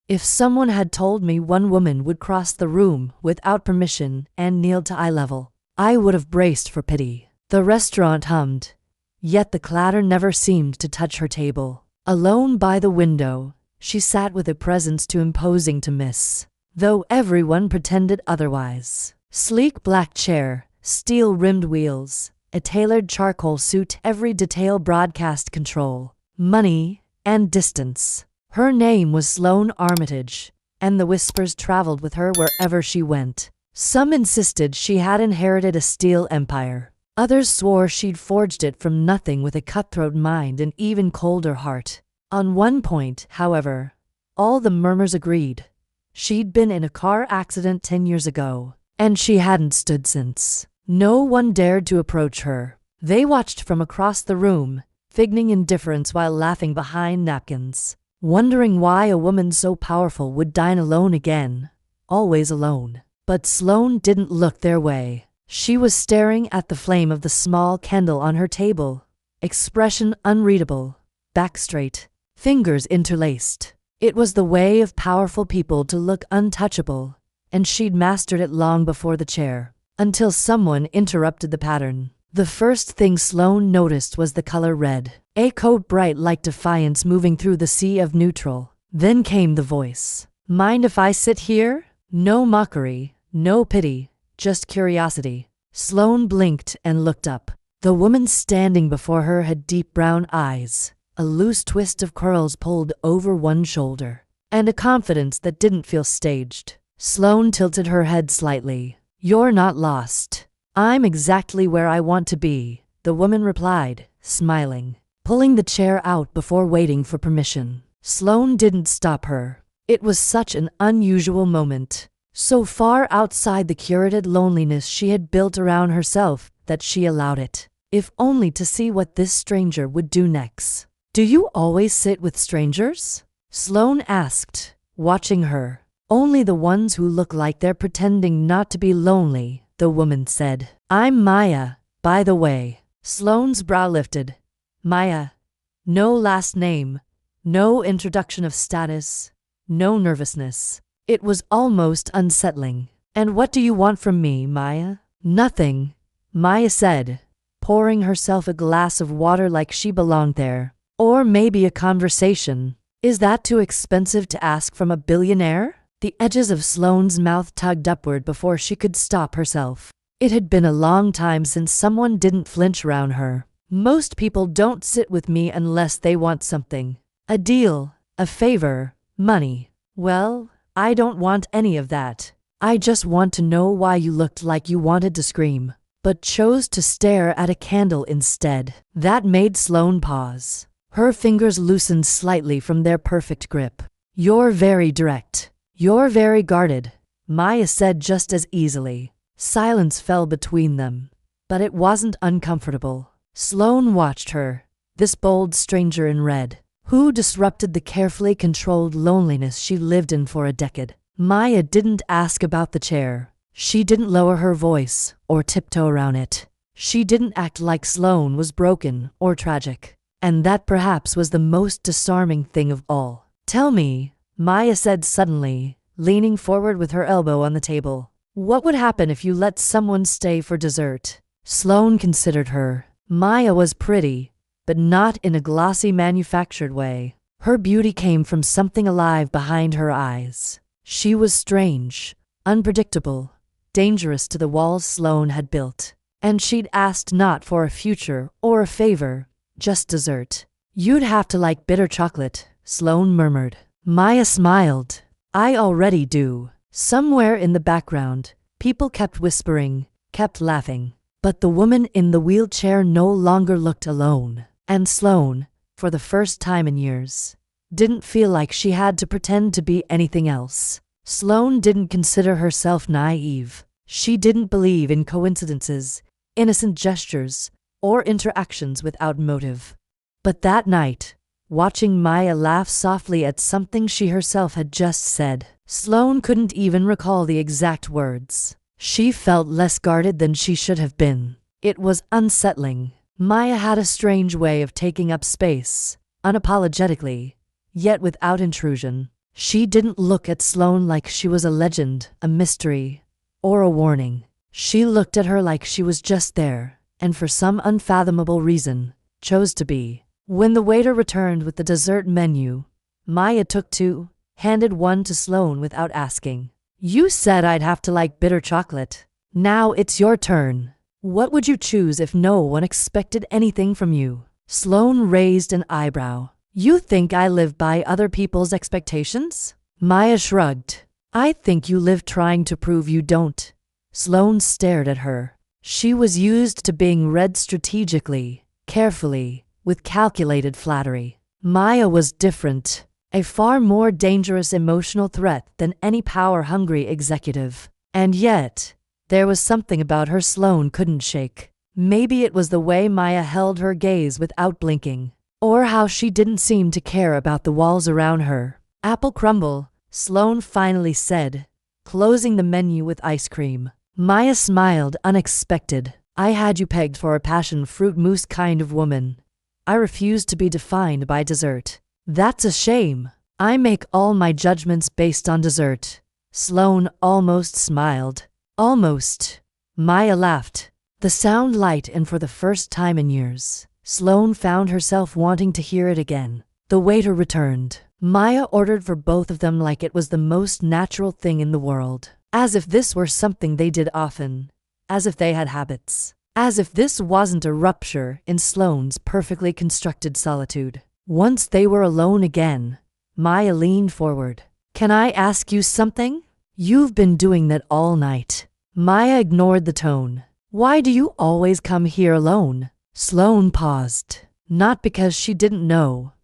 If someone had told me one woman would cross the room without permission and kneel to eye level, I would have braced for pity. The restaurant hummed, yet the clatter never seemed to touch her table. Alone by the window, she sat with a presence too imposing to miss, though everyone pretended otherwise. Sleek black chair, steel-rimmed wheels, a tailored charcoal suit, every detail broadcast control, money, and distance. Her name was Sloane Armitage, and the whispers traveled with her wherever she went. Some insisted she had inherited a steel empire. Others swore she'd forged it from nothing with a cutthroat mind and even colder heart. On one point, however, all the murmurs agreed. She'd been in a car accident 10 years ago, and she hadn't stood since. No one dared to approach her. They watched from across the room, feigning indifference while laughing behind napkins, wondering why a woman so powerful would dine alone again, always alone. But Sloane didn't look their way. She was staring at the flame of the small candle on her table, expression unreadable, back straight, fingers interlaced. It was the way of powerful people to look untouchable, and she'd mastered it long before the chair, until someone interrupted the pattern. The first thing Sloane noticed was the color red, a coat bright like defiance moving through the sea of neutral. Then came the voice. "Mind if I sit here?" No mockery, no pity, just curiosity. Sloane blinked and looked up. The woman standing before her had deep brown eyes, a loose twist of curls pulled over one shoulder, and a confidence that didn't feel staged. Sloane tilted her head slightly. "You're not lost. I'm exactly where I want to be," the woman replied, smiling, pulling the chair out before waiting for permission. Sloane didn't stop her. It was such an unusual moment, so far outside the curated loneliness she had built around herself that she allowed it, if only to see what this stranger would do next. "Do you always sit with strangers?" Sloane asked, watching her. "Only the ones who look like they're pretending not to be lonely," the woman said. "I'm Maya, by the way." Sloane's brow lifted. Maya. No last name, no introduction of status, no nervousness. It was almost unsettling. "And what do you want from me, Maya?" "Nothing," Maya said, pouring herself a glass of water like she belonged there. "Or maybe a conversation. Is that too expensive to ask from a billionaire?" The edges of Sloane's mouth tugged upward before she could stop herself. It had been a long time since someone didn't flinch around her. "Most people don't sit with me unless they want something. A deal, a favor, money." "Well, I don't want any of that. I just want to know why you looked like you wanted to scream, but chose to stare at a candle instead." That made Sloane pause. Her fingers loosened slightly from their perfect grip. "You're very direct. You're very guarded," Maya said just as easily. Silence fell between them, but it wasn't uncomfortable. Sloane watched her, this bold stranger in red, who disrupted the carefully controlled loneliness she lived in for a decade. Maya didn't ask about the chair. She didn't lower her voice or tiptoe around it. She didn't act like Sloane was broken or tragic. And that perhaps was the most disarming thing of all. "Tell me," Maya said suddenly, leaning forward with her elbow on the table. "What would happen if you let someone stay for dessert?" Sloane considered her. Maya was pretty, but not in a glossy manufactured way. Her beauty came from something alive behind her eyes. She was strange, unpredictable, dangerous to the walls Sloane had built. And she'd asked not for a future or a favor, just dessert. "You'd have to like bitter chocolate," Sloane murmured. Maya smiled. "I already do." Somewhere in the background, people kept whispering, kept laughing. But the woman in the wheelchair no longer looked alone. And Sloane, for the first time in years, didn't feel like she had to pretend to be anything else. Sloane didn't consider herself naive. She didn't believe in coincidences, innocent gestures, or interactions without motive. But that night, watching Maya laugh softly at something she herself had just said, Sloane couldn't even recall the exact words. She felt less guarded than she should have been. It was unsettling. Maya had a strange way of taking up space, unapologetically, yet without intrusion. She didn't look at Sloane like she was a legend, a mystery, or a warning. She looked at her like she was just there, and for some unfathomable reason, chose to be. When the waiter returned with the dessert menu, Maya took two, handed one to Sloane without asking. "You said I'd have to like bitter chocolate. Now it's your turn. What would you choose if no one expected anything from you?" Sloane raised an eyebrow. "You think I live by other people's expectations?" Maya shrugged. "I think you live trying to prove you don't." Sloane stared at her. She was used to being read strategically, carefully, with calculated flattery. Maya was different, a far more dangerous emotional threat than any power-hungry executive. And yet, there was something about her Sloane couldn't shake. Maybe it was the way Maya held her gaze without blinking, or how she didn't seem to care about the walls around her. "Apple crumble," Sloane finally said, closing the menu with ice cream. Maya smiled, unexpected. "I had you pegged for a passion fruit mousse kind of woman. I refuse to be defined by dessert." "That's a shame. I make all my judgments based on dessert." Sloane almost smiled. "Almost." Maya laughed, the sound light, and for the first time in years, Sloane found herself wanting to hear it again. The waiter returned. Maya ordered for both of them like it was the most natural thing in the world, as if this were something they did often, as if they had habits, as if this wasn't a rupture in Sloane's perfectly constructed solitude. Once they were alone again, Maya leaned forward. "Can I ask you something? You've been doing that all night." Maya ignored the tone. "Why do you always come here alone?" Sloane paused, not because she didn't know,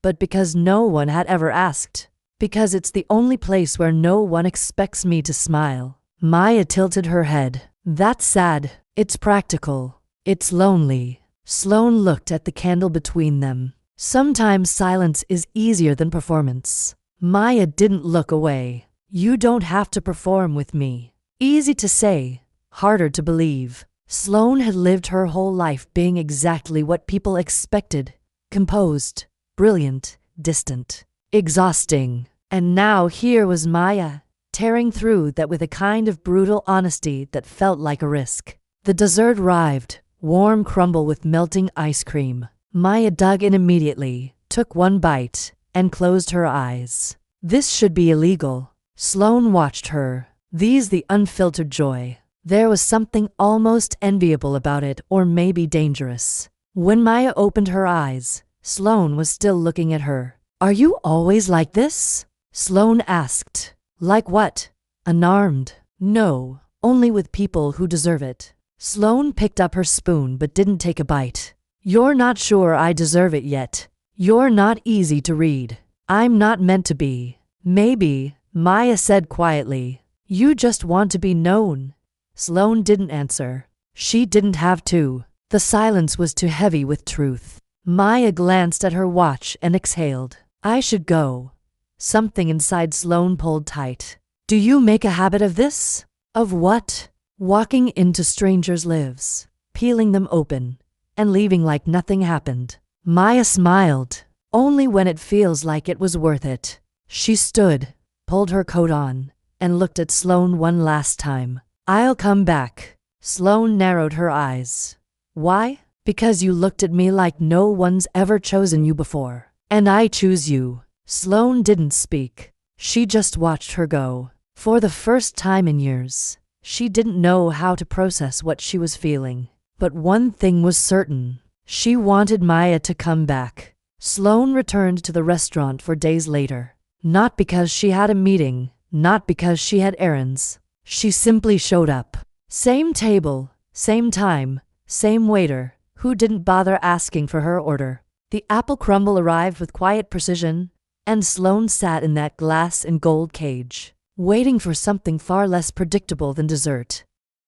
but because no one had ever asked. "Because it's the only place where no one expects me to smile." Maya tilted her head. "That's sad. It's practical. It's lonely." Sloane looked at the candle between them. "Sometimes silence is easier than performance." Maya didn't look away. "You don't have to perform with me." Easy to say, harder to believe. Sloane had lived her whole life being exactly what people expected: composed, brilliant, distant, exhausting. And now here was Maya, tearing through that with a kind of brutal honesty that felt like a risk. The dessert arrived, warm crumble with melting ice cream. Maya dug in immediately, took one bite, and closed her eyes. This should be illegal. Sloane watched her. These the unfiltered joy. There was something almost enviable about it, or maybe dangerous. When Maya opened her eyes, Sloane was still looking at her. "Are you always like this?" Sloane asked. "Like what?" "Unarmed." "No, only with people who deserve it." Sloane picked up her spoon but didn't take a bite. "You're not sure I deserve it yet. You're not easy to read. I'm not meant to be." "Maybe," Maya said quietly. "You just want to be known." Sloane didn't answer. She didn't have to. The silence was too heavy with truth. Maya glanced at her watch and exhaled. "I should go." Something inside Sloane pulled tight. "Do you make a habit of this?" "Of what?" "Walking into strangers' lives, peeling them open, and leaving like nothing happened." Maya smiled. "Only when it feels like it was worth it." She stood, pulled her coat on, and looked at Sloane one last time. "I'll come back." Sloane narrowed her eyes. "Why?" "Because you looked at me like no one's ever chosen you before. And I choose you." Sloane didn't speak. She just watched her go. For the first time in years, she didn't know how to process what she was feeling. But one thing was certain. She wanted Maya to come back. Sloane returned to the restaurant for days later. Not because she had a meeting, not because she had errands. She simply showed up. Same table, same time, same waiter, who didn't bother asking for her order. The apple crumble arrived with quiet precision, and Sloane sat in that glass and gold cage, waiting for something far less predictable than dessert.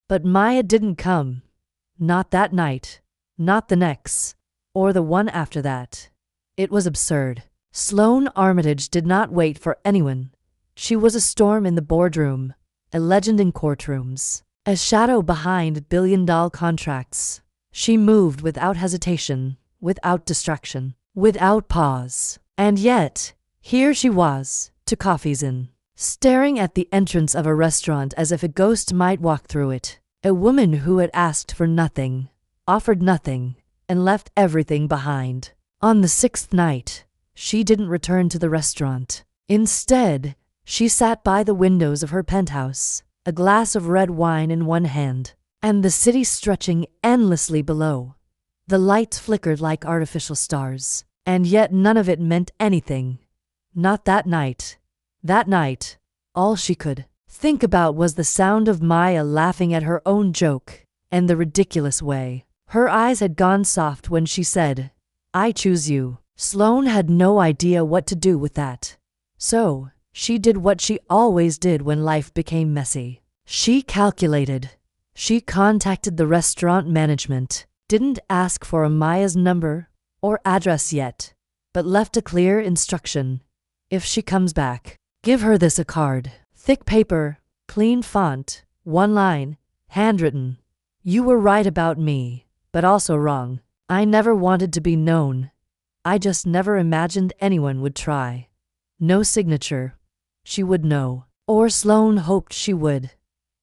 But Maya didn't come. Not that night, not the next, or the one after that. It was absurd. Sloane Armitage did not wait for anyone. She was a storm in the boardroom, a legend in courtrooms, a shadow behind billion-dollar contracts. She moved without hesitation, without distraction, without pause. And yet, here she was, to coffees in, staring at the entrance of a restaurant as if a ghost might walk through it. A woman who had asked for nothing, offered nothing, and left everything behind. On the 6th night, she didn't return to the restaurant. Instead, she sat by the windows of her penthouse, a glass of red wine in one hand, and the city stretching endlessly below. The lights flickered like artificial stars, and yet none of it meant anything. Not that night. That night, all she could think about was the sound of Maya laughing at her own joke, and the ridiculous way her eyes had gone soft when she said, "I choose you." Sloane had no idea what to do with that. So, she did what she always did when life became messy. She calculated. She contacted the restaurant management, didn't ask for Maya's number or address yet, but left a clear instruction. If she comes back, give her this: a card. Thick paper, clean font, one line, handwritten. "You were right about me, but also wrong. I never wanted to be known. I just never imagined anyone would try." No signature. She would know. Or Sloane hoped she would.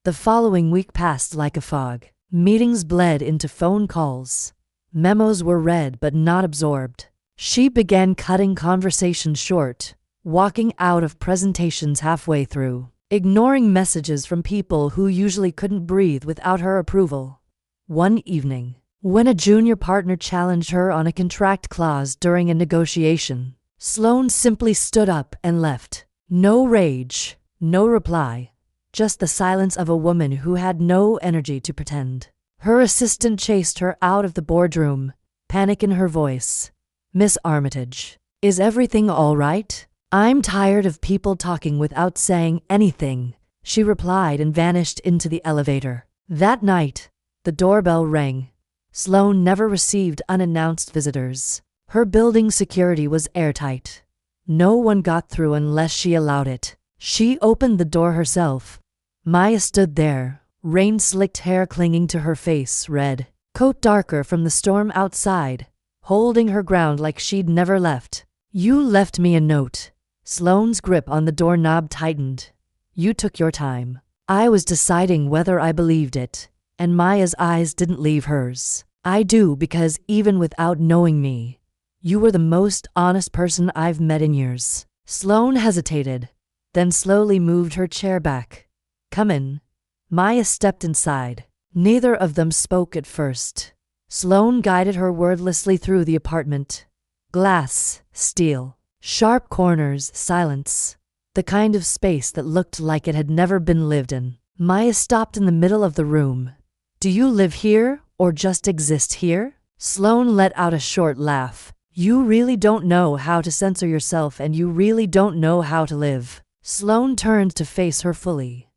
The following week passed like a fog. Meetings bled into phone calls. Memos were read but not absorbed. She began cutting conversation short, walking out of presentations halfway through, ignoring messages from people who usually couldn't breathe without her approval. One evening, when a junior partner challenged her on a contract clause during a negotiation, Sloane simply stood up and left. No rage, no reply, just the silence of a woman who had no energy to pretend. Her assistant chased her out of the boardroom, panic in her voice. "Miss Armitage, is everything all right?" "I'm tired of people talking without saying anything," she replied and vanished into the elevator. That night, the doorbell rang. Sloane never received unannounced visitors. Her building security was airtight. No one got through unless she allowed it. She opened the door herself. Maya stood there, rain-slicked hair clinging to her face, red coat darker from the storm outside, holding her ground like she'd never left. "You left me a note." Sloane's grip on the doorknob tightened. "You took your time." I was deciding whether I believed it, and Maya's eyes didn't leave hers. "I do, because even without knowing me, you were the most honest person I've met in years." Sloane hesitated, then slowly moved her chair back. "Come in." Maya stepped inside. Neither of them spoke at first. Sloane guided her wordlessly through the apartment. Glass, steel, sharp corners, silence. The kind of space that looked like it had never been lived in. Maya stopped in the middle of the room. "Do you live here, or just exist here?" Sloane let out a short laugh. "You really don't know how to censor yourself, and you really don't know how to live." Sloane turned to face her fully.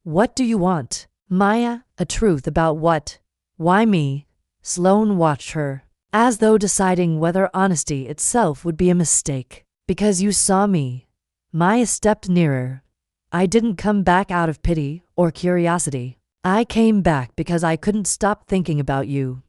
"What do you want?" "Maya, a truth about what? Why me?" Sloane watched her, as though deciding whether honesty itself would be a mistake. "Because you saw me." Maya stepped nearer. "I didn't come back out of pity or curiosity. I came back because I couldn't stop thinking about you.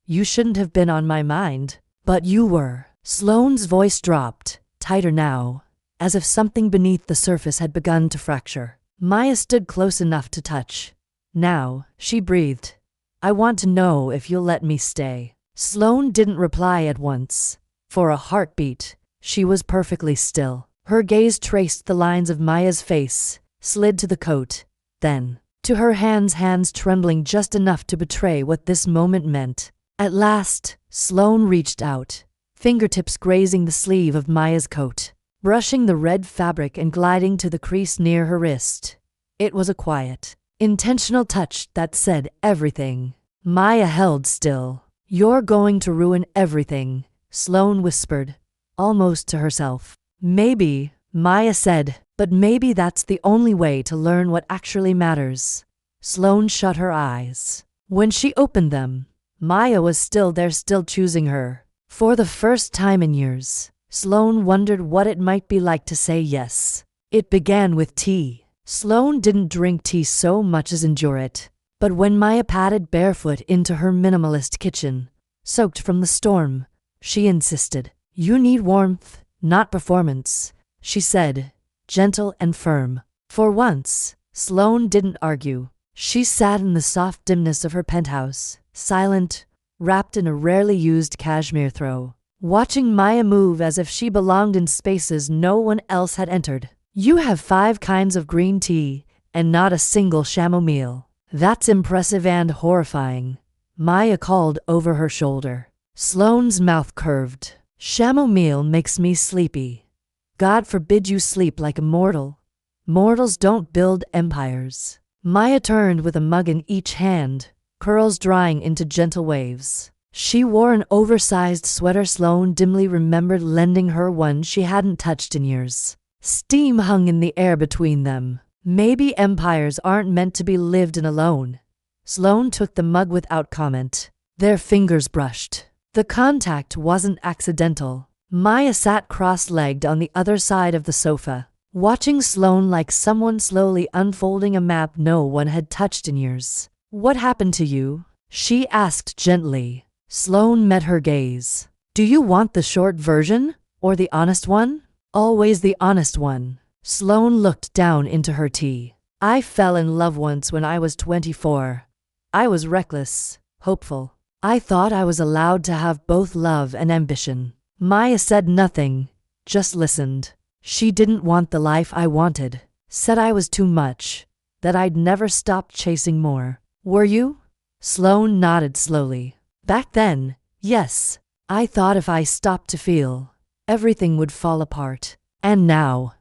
You shouldn't have been on my mind, but you were." Sloane's voice dropped, tighter now, as if something beneath the surface had begun to fracture. Maya stood close enough to touch. "Now," she breathed, "I want to know if you'll let me stay." Sloane didn't reply at once. For a heartbeat, she was perfectly still. Her gaze traced the lines of Maya's face, slid to the coat, then to her hands trembling just enough to betray what this moment meant. At last, Sloane reached out, fingertips grazing the sleeve of Maya's coat, brushing the red fabric and gliding to the crease near her wrist. It was a quiet, intentional touch that said everything. Maya held still. "You're going to ruin everything," Sloane whispered, almost to herself. "Maybe," Maya said, "but maybe that's the only way to learn what actually matters." Sloane shut her eyes. When she opened them, Maya was still there, still choosing her. For the first time in years, Sloane wondered what it might be like to say yes. It began with tea. Sloane didn't drink tea so much as endure it. But when Maya padded barefoot into her minimalist kitchen, soaked from the storm, she insisted. "You need warmth, not performance," she said. gentle and firm. For once, Sloane didn't argue. She sat in the soft dimness of her penthouse, silent, wrapped in a rarely used cashmere throw, watching Maya move as if she belonged in spaces no one else had entered. "You have 5 kinds of green tea, and not a single chamomile. That's impressive and horrifying," Maya called over her shoulder. Sloane's mouth curved. "Chamomile makes me sleepy. God forbid you sleep like a mortal. Mortals don't build empires." Maya turned with a mug in each hand, curls drying into gentle waves. She wore an oversized sweater Sloane dimly remembered lending her one she hadn't touched in years. Steam hung in the air between them. Maybe empires aren't meant to be lived in alone. Sloane took the mug without comment. Their fingers brushed. The contact wasn't accidental. Maya sat cross-legged on the other side of the sofa, watching Sloane like someone slowly unfolding a map no one had touched in years. "What happened to you?" she asked gently. Sloane met her gaze. "Do you want the short version, or the honest one?" "Always the honest one." Sloane looked down into her tea. "I fell in love once when I was 24. I was reckless, hopeful. I thought I was allowed to have both love and ambition." Maya said nothing, just listened. "She didn't want the life I wanted. Said I was too much, that I'd never stop chasing more." "Were you?" Sloane nodded slowly. "Back then, yes. I thought if I stopped to feel, everything would fall apart. And now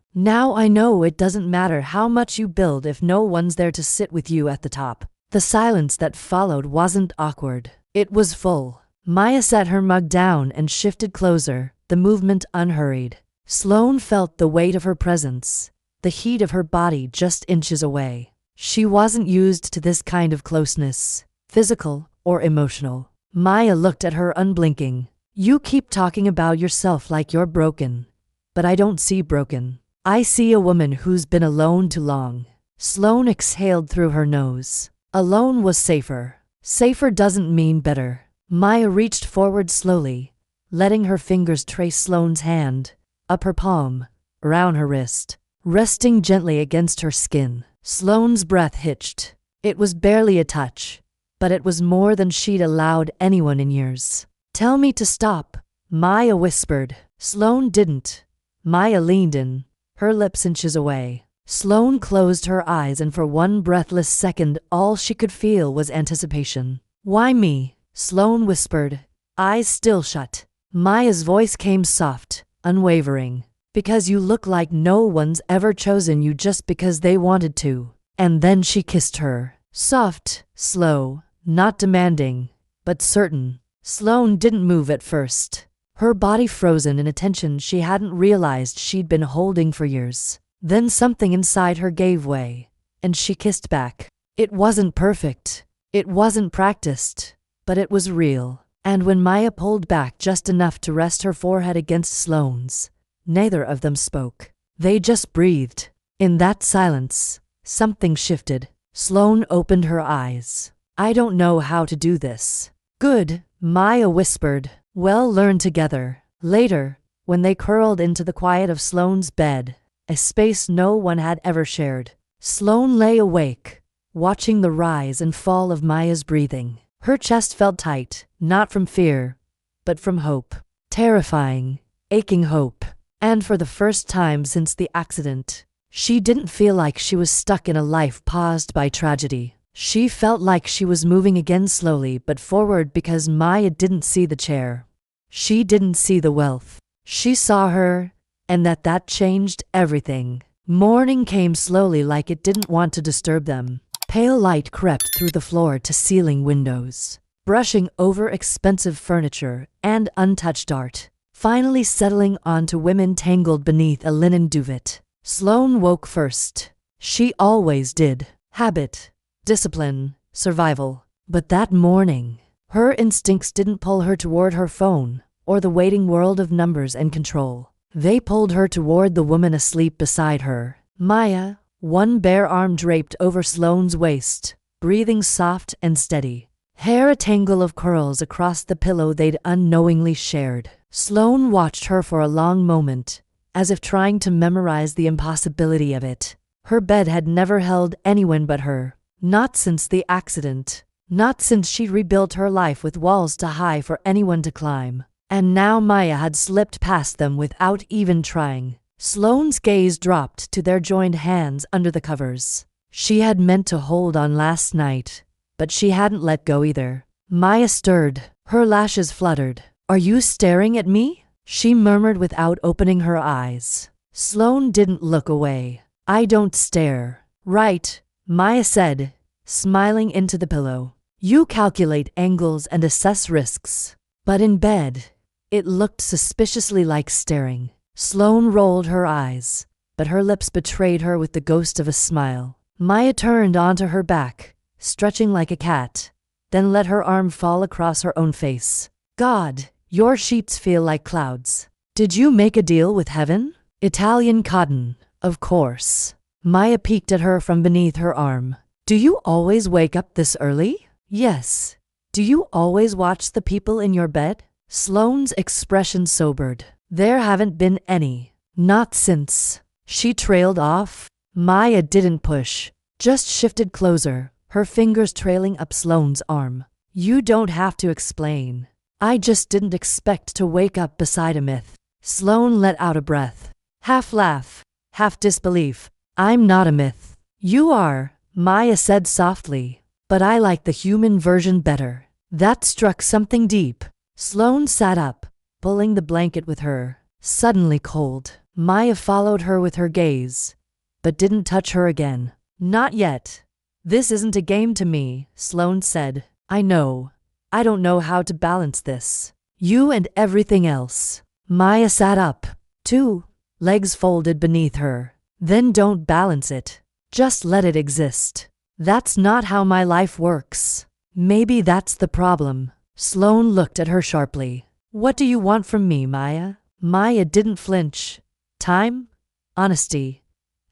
I know it doesn't matter how much you build if no one's there to sit with you at the top." The silence that followed wasn't awkward. It was full. Maya set her mug down and shifted closer, the movement unhurried. Sloane felt the weight of her presence, the heat of her body just inches away. She wasn't used to this kind of closeness, physical or emotional. Maya looked at her unblinking. "You keep talking about yourself like you're broken, but I don't see broken. I see a woman who's been alone too long." Sloane exhaled through her nose. Alone was safer. Safer doesn't mean better. Maya reached forward slowly, letting her fingers trace Sloane's hand, up her palm, around her wrist, resting gently against her skin. Sloane's breath hitched. It was barely a touch, but it was more than she'd allowed anyone in years. "Tell me to stop," Maya whispered. Sloane didn't. Maya leaned in, her lips inches away. Sloane closed her eyes, and for one breathless second all she could feel was anticipation. "Why me?" Sloane whispered, eyes still shut. Maya's voice came soft, unwavering. "Because you look like no one's ever chosen you just because they wanted to." And then she kissed her. Soft, slow, not demanding, but certain. Sloane didn't move at first, her body frozen in a tension she hadn't realized she'd been holding for years. Then something inside her gave way, and she kissed back. It wasn't perfect, it wasn't practiced, but it was real. And when Maya pulled back just enough to rest her forehead against Sloane's, neither of them spoke. They just breathed. In that silence, something shifted. Sloane opened her eyes. "I don't know how to do this." "Good," Maya whispered. "We'll learn together." Later, when they curled into the quiet of Sloane's bed, a space no one had ever shared, Sloane lay awake, watching the rise and fall of Maya's breathing. Her chest felt tight, not from fear, but from hope. Terrifying, aching hope. And for the first time since the accident, she didn't feel like she was stuck in a life paused by tragedy. She felt like she was moving again, slowly but forward, because Maya didn't see the chair. She didn't see the wealth. She saw her, and that changed everything. Morning came slowly, like it didn't want to disturb them. Pale light crept through the floor-to-ceiling windows, brushing over expensive furniture and untouched art, finally settling onto women tangled beneath a linen duvet. Sloane woke first. She always did. Habit, discipline, survival. But that morning, her instincts didn't pull her toward her phone or the waiting world of numbers and control. They pulled her toward the woman asleep beside her. Maya, one bare arm draped over Sloane's waist, breathing soft and steady. Hair a tangle of curls across the pillow they'd unknowingly shared. Sloane watched her for a long moment, as if trying to memorize the impossibility of it. Her bed had never held anyone but her. Not since the accident. Not since she'd rebuilt her life with walls too high for anyone to climb. And now Maya had slipped past them without even trying. Sloane's gaze dropped to their joined hands under the covers. She had meant to hold on last night, but she hadn't let go either. Maya stirred. Her lashes fluttered. "Are you staring at me?" she murmured without opening her eyes. Sloane didn't look away. "I don't stare." "Right," Maya said, smiling into the pillow. "You calculate angles and assess risks." But in bed, it looked suspiciously like staring. Sloane rolled her eyes, but her lips betrayed her with the ghost of a smile. Maya turned onto her back, stretching like a cat, then let her arm fall across her own face. "God, your sheets feel like clouds. Did you make a deal with heaven?" "Italian cotton, of course." Maya peeked at her from beneath her arm. "Do you always wake up this early?" "Yes." "Do you always watch the people in your bed?" Sloane's expression sobered. "There haven't been any. Not since." She trailed off. Maya didn't push, just shifted closer, her fingers trailing up Sloane's arm. "You don't have to explain. I just didn't expect to wake up beside a myth." Sloane let out a breath. Half laugh, half disbelief. "I'm not a myth." "You are," Maya said softly. "But I like the human version better." That struck something deep. Sloane sat up, pulling the blanket with her, suddenly cold. Maya followed her with her gaze, but didn't touch her again. "Not yet. This isn't a game to me," Sloane said. "I know. I don't know how to balance this. You and everything else." Maya sat up, too, legs folded beneath her. "Then don't balance it. Just let it exist." "That's not how my life works." "Maybe that's the problem." Sloane looked at her sharply. "What do you want from me, Maya?" Maya didn't flinch. "Time? Honesty?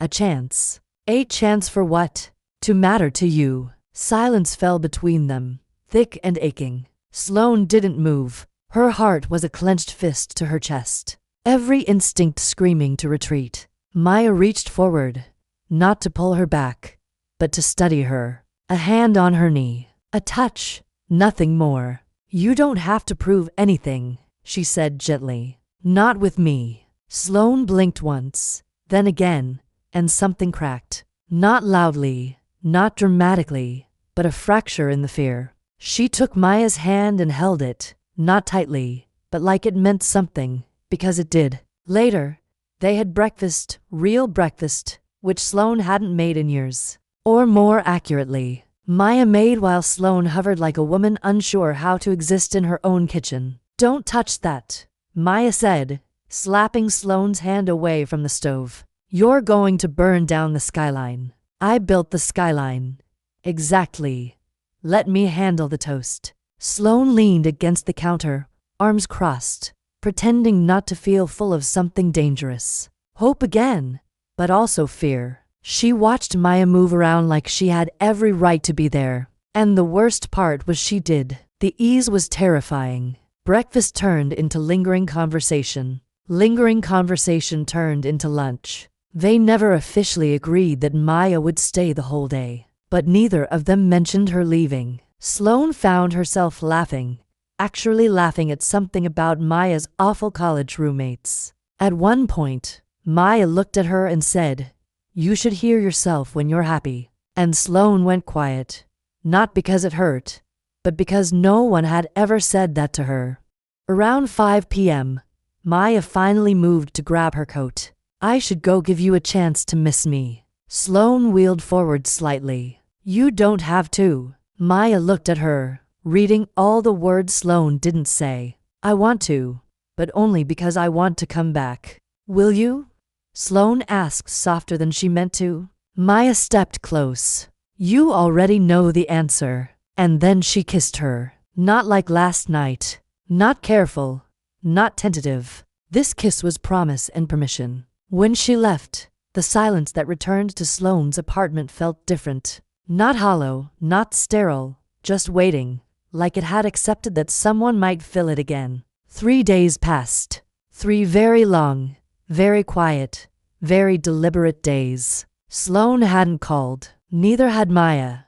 A chance?" "A chance for what?" "To matter to you." Silence fell between them, thick and aching. Sloane didn't move. Her heart was a clenched fist to her chest, every instinct screaming to retreat. Maya reached forward, not to pull her back, but to study her. A hand on her knee. A touch. Nothing more. "You don't have to prove anything," she said gently. "Not with me." Sloane blinked once, then again, and something cracked. Not loudly, not dramatically, but a fracture in the fear. She took Maya's hand and held it, not tightly, but like it meant something, because it did. Later, they had breakfast, real breakfast, which Sloane hadn't made in years. Or more accurately, Maya made while Sloane hovered like a woman unsure how to exist in her own kitchen. "Don't touch that," Maya said, slapping Sloane's hand away from the stove. "You're going to burn down the skyline." "I built the skyline." "Exactly. Let me handle the toast." Sloane leaned against the counter, arms crossed, pretending not to feel, full of something dangerous. Hope again, but also fear. She watched Maya move around like she had every right to be there. And the worst part was she did. The ease was terrifying. Breakfast turned into lingering conversation. Lingering conversation turned into lunch. They never officially agreed that Maya would stay the whole day, but neither of them mentioned her leaving. Sloane found herself laughing, actually laughing at something about Maya's awful college roommates. At one point, Maya looked at her and said, "You should hear yourself when you're happy." And Sloane went quiet, not because it hurt, but because no one had ever said that to her. Around 5 p.m., Maya finally moved to grab her coat. "I should go give you a chance to miss me." Sloane wheeled forward slightly. "You don't have to." Maya looked at her, reading all the words Sloane didn't say. "I want to, but only because I want to come back." "Will you?" Sloane asked softer than she meant to. Maya stepped close. "You already know the answer." And then she kissed her. Not like last night. Not careful. Not tentative. This kiss was promise and permission. When she left, the silence that returned to Sloane's apartment felt different. Not hollow, not sterile, just waiting, like it had accepted that someone might fill it again. 3 days passed. 3 very long, Very quiet, very deliberate days. Sloane hadn't called. Neither had Maya.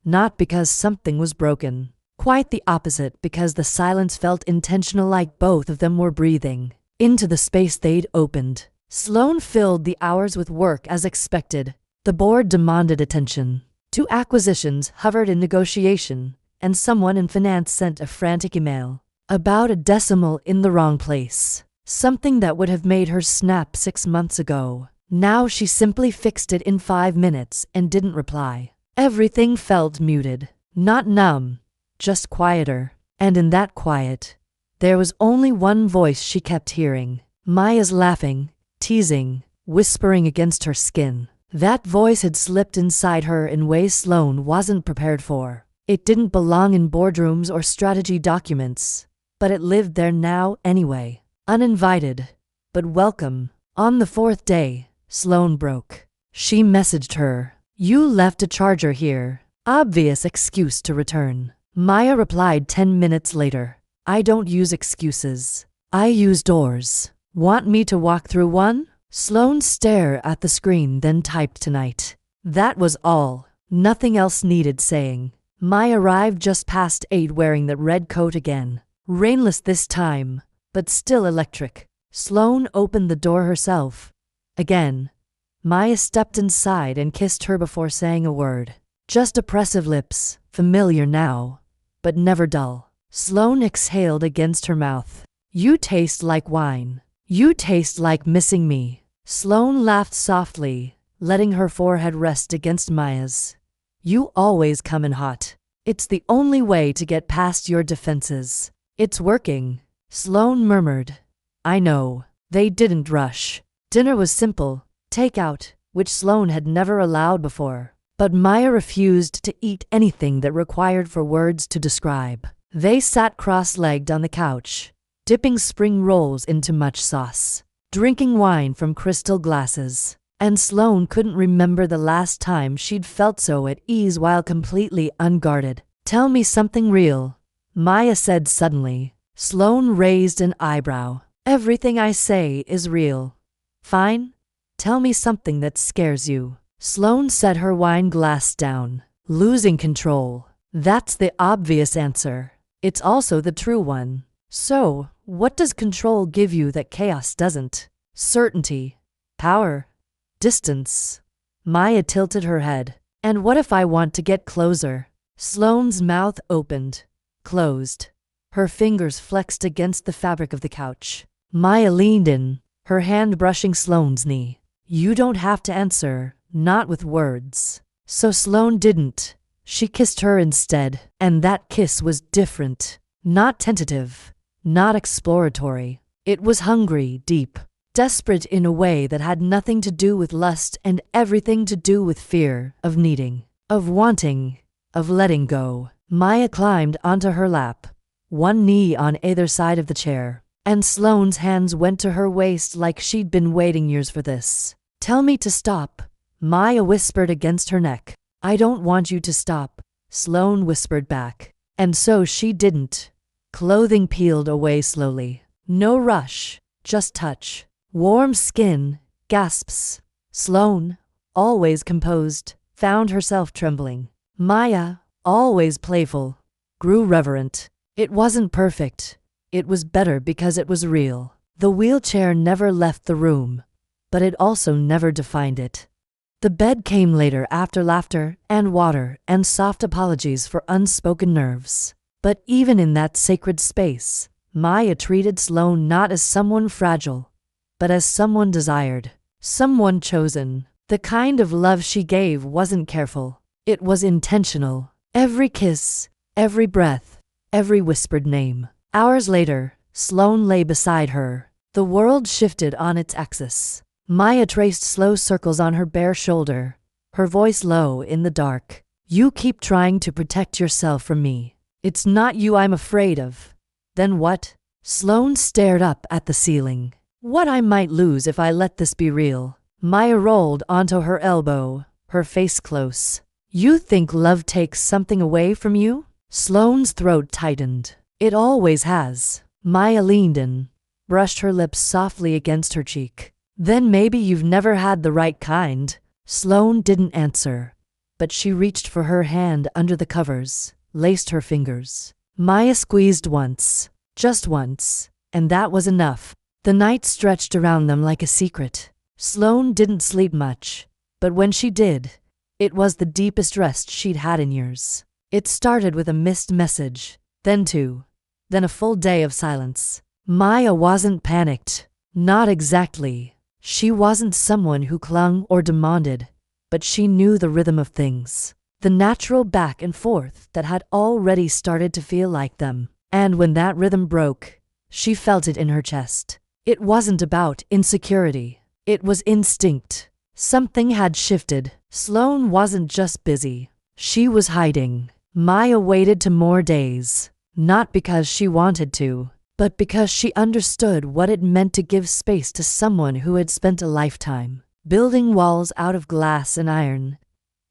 Not because something was broken. Quite the opposite, because the silence felt intentional, like both of them were breathing into the space they'd opened. Sloane filled the hours with work as expected. The board demanded attention. 2 acquisitions hovered in negotiation, and someone in finance sent a frantic email about a decimal in the wrong place. Something that would have made her snap 6 months ago. Now she simply fixed it in 5 minutes and didn't reply. Everything felt muted. Not numb, just quieter. And in that quiet, there was only one voice she kept hearing. Maya's laughing, teasing, whispering against her skin. That voice had slipped inside her in ways Sloane wasn't prepared for. It didn't belong in boardrooms or strategy documents, but it lived there now anyway. Uninvited, but welcome. On the 4th day, Sloane broke. She messaged her, "You left a charger here." Obvious excuse to return. Maya replied 10 minutes later, "I don't use excuses. I use doors. Want me to walk through one?" Sloane stared at the screen, then typed "tonight." That was all. Nothing else needed saying. Maya arrived just past 8 wearing that red coat again. Rainless this time, but still electric. Sloane opened the door herself. Again, Maya stepped inside and kissed her before saying a word. Just oppressive lips, familiar now, but never dull. Sloane exhaled against her mouth. "You taste like wine. You taste like missing me." Sloane laughed softly, letting her forehead rest against Maya's. "You always come in hot. It's the only way to get past your defenses." "It's working," Sloane murmured. "I know." They didn't rush. Dinner was simple, takeout, which Sloane had never allowed before. But Maya refused to eat anything that required for words to describe. They sat cross-legged on the couch, dipping spring rolls into much sauce, drinking wine from crystal glasses. And Sloane couldn't remember the last time she'd felt so at ease while completely unguarded. "Tell me something real," Maya said suddenly. Sloane raised an eyebrow. "Everything I say is real." "Fine. Tell me something that scares you." Sloane set her wine glass down. "Losing control. That's the obvious answer. It's also the true one. So, what does control give you that chaos doesn't?" "Certainty. Power. Distance." Maya tilted her head. "And what if I want to get closer?" Sloane's mouth opened, closed. Her fingers flexed against the fabric of the couch. Maya leaned in, her hand brushing Sloane's knee. "You don't have to answer, not with words." So Sloane didn't. She kissed her instead, and that kiss was different. Not tentative, not exploratory. It was hungry, deep, desperate in a way that had nothing to do with lust and everything to do with fear, of needing, of wanting, of letting go. Maya climbed onto her lap, one knee on either side of the chair, and Sloane's hands went to her waist like she'd been waiting years for this. "Tell me to stop," Maya whispered against her neck. "I don't want you to stop," Sloane whispered back. And so she didn't. Clothing peeled away slowly. No rush, just touch. Warm skin, gasps. Sloane, always composed, found herself trembling. Maya, always playful, grew reverent. It wasn't perfect. It was better because it was real. The wheelchair never left the room, but it also never defined it. The bed came later after laughter and water and soft apologies for unspoken nerves. But even in that sacred space, Maya treated Sloane not as someone fragile, but as someone desired, someone chosen. The kind of love she gave wasn't careful. It was intentional. Every kiss, every breath, every whispered name. Hours later, Sloane lay beside her. The world shifted on its axis. Maya traced slow circles on her bare shoulder, her voice low in the dark. "You keep trying to protect yourself from me. It's not you I'm afraid of." "Then what?" Sloane stared up at the ceiling. "What I might lose if I let this be real." Maya rolled onto her elbow, her face close. "You think love takes something away from you?" Sloane's throat tightened. "It always has." Maya leaned in, brushed her lips softly against her cheek. Then maybe you've never had the right kind. Sloane didn't answer, but she reached for her hand under the covers, laced her fingers. Maya squeezed once, just once, and that was enough. The night stretched around them like a secret. Sloane didn't sleep much, but when she did, it was the deepest rest she'd had in years. It started with a missed message, then two, then a full day of silence. Maya wasn't panicked. Not exactly. She wasn't someone who clung or demanded, but she knew the rhythm of things, the natural back and forth that had already started to feel like them. And when that rhythm broke, she felt it in her chest. It wasn't about insecurity. It was instinct. Something had shifted. Sloane wasn't just busy. She was hiding. Maya waited to more days, not because she wanted to, but because she understood what it meant to give space to someone who had spent a lifetime building walls out of glass and iron.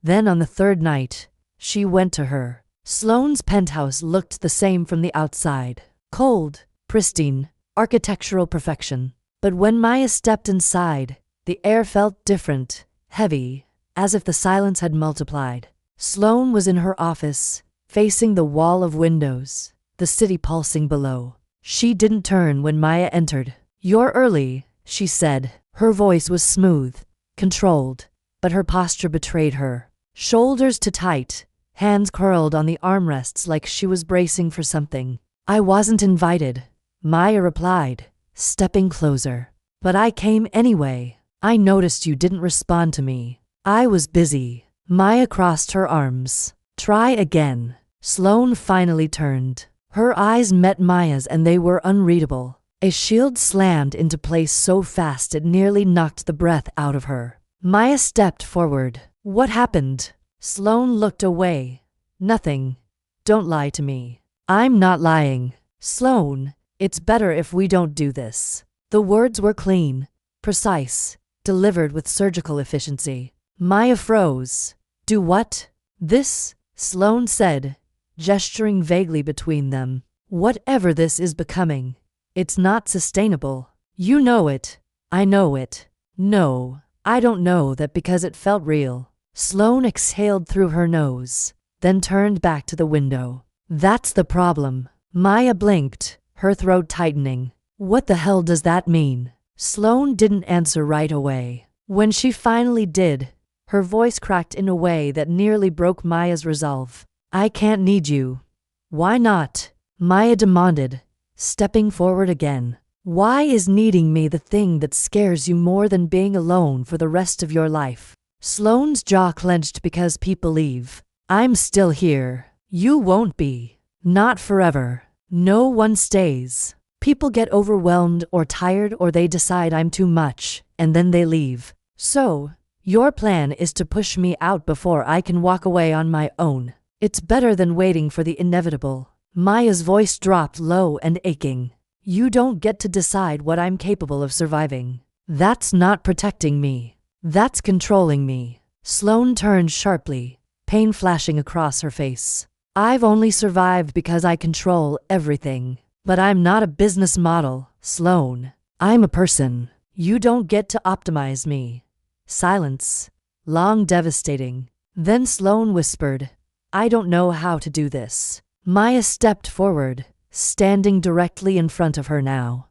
Then on the third night, she went to her. Sloane's penthouse looked the same from the outside. Cold, pristine, architectural perfection. But when Maya stepped inside, the air felt different, heavy, as if the silence had multiplied. Sloane was in her office, facing the wall of windows, the city pulsing below. She didn't turn when Maya entered. "You're early," she said. Her voice was smooth, controlled, but her posture betrayed her. Shoulders too tight, hands curled on the armrests like she was bracing for something. "I wasn't invited," Maya replied, stepping closer. "But I came anyway. I noticed you didn't respond to me. I was busy." Maya crossed her arms. "Try again." Sloane finally turned. Her eyes met Maya's and they were unreadable. A shield slammed into place so fast it nearly knocked the breath out of her. Maya stepped forward. "What happened?" Sloane looked away. "Nothing. Don't lie to me." "I'm not lying." "Sloane, it's better if we don't do this." The words were clean, precise, delivered with surgical efficiency. Maya froze. "Do what?" "This," Sloane said, gesturing vaguely between them. "Whatever this is becoming, it's not sustainable. You know it. I know it. No, I don't know that because it felt real." Sloane exhaled through her nose, then turned back to the window. "That's the problem." Maya blinked, her throat tightening. "What the hell does that mean?" Sloane didn't answer right away. When she finally did, her voice cracked in a way that nearly broke Maya's resolve. "I can't need you." "Why not?" Maya demanded, stepping forward again. "Why is needing me the thing that scares you more than being alone for the rest of your life?" Sloane's jaw clenched because people leave. "I'm still here. You won't be. Not forever. No one stays. People get overwhelmed or tired or they decide I'm too much, and then they leave. So, your plan is to push me out before I can walk away on my own. It's better than waiting for the inevitable." Maya's voice dropped low and aching. "You don't get to decide what I'm capable of surviving. That's not protecting me. That's controlling me." Sloane turned sharply, pain flashing across her face. "I've only survived because I control everything. But I'm not a business model, Sloane. I'm a person. You don't get to optimize me." Silence. Long, devastating. Then Sloane whispered, "I don't know how to do this." Maya stepped forward, standing directly in front of her now.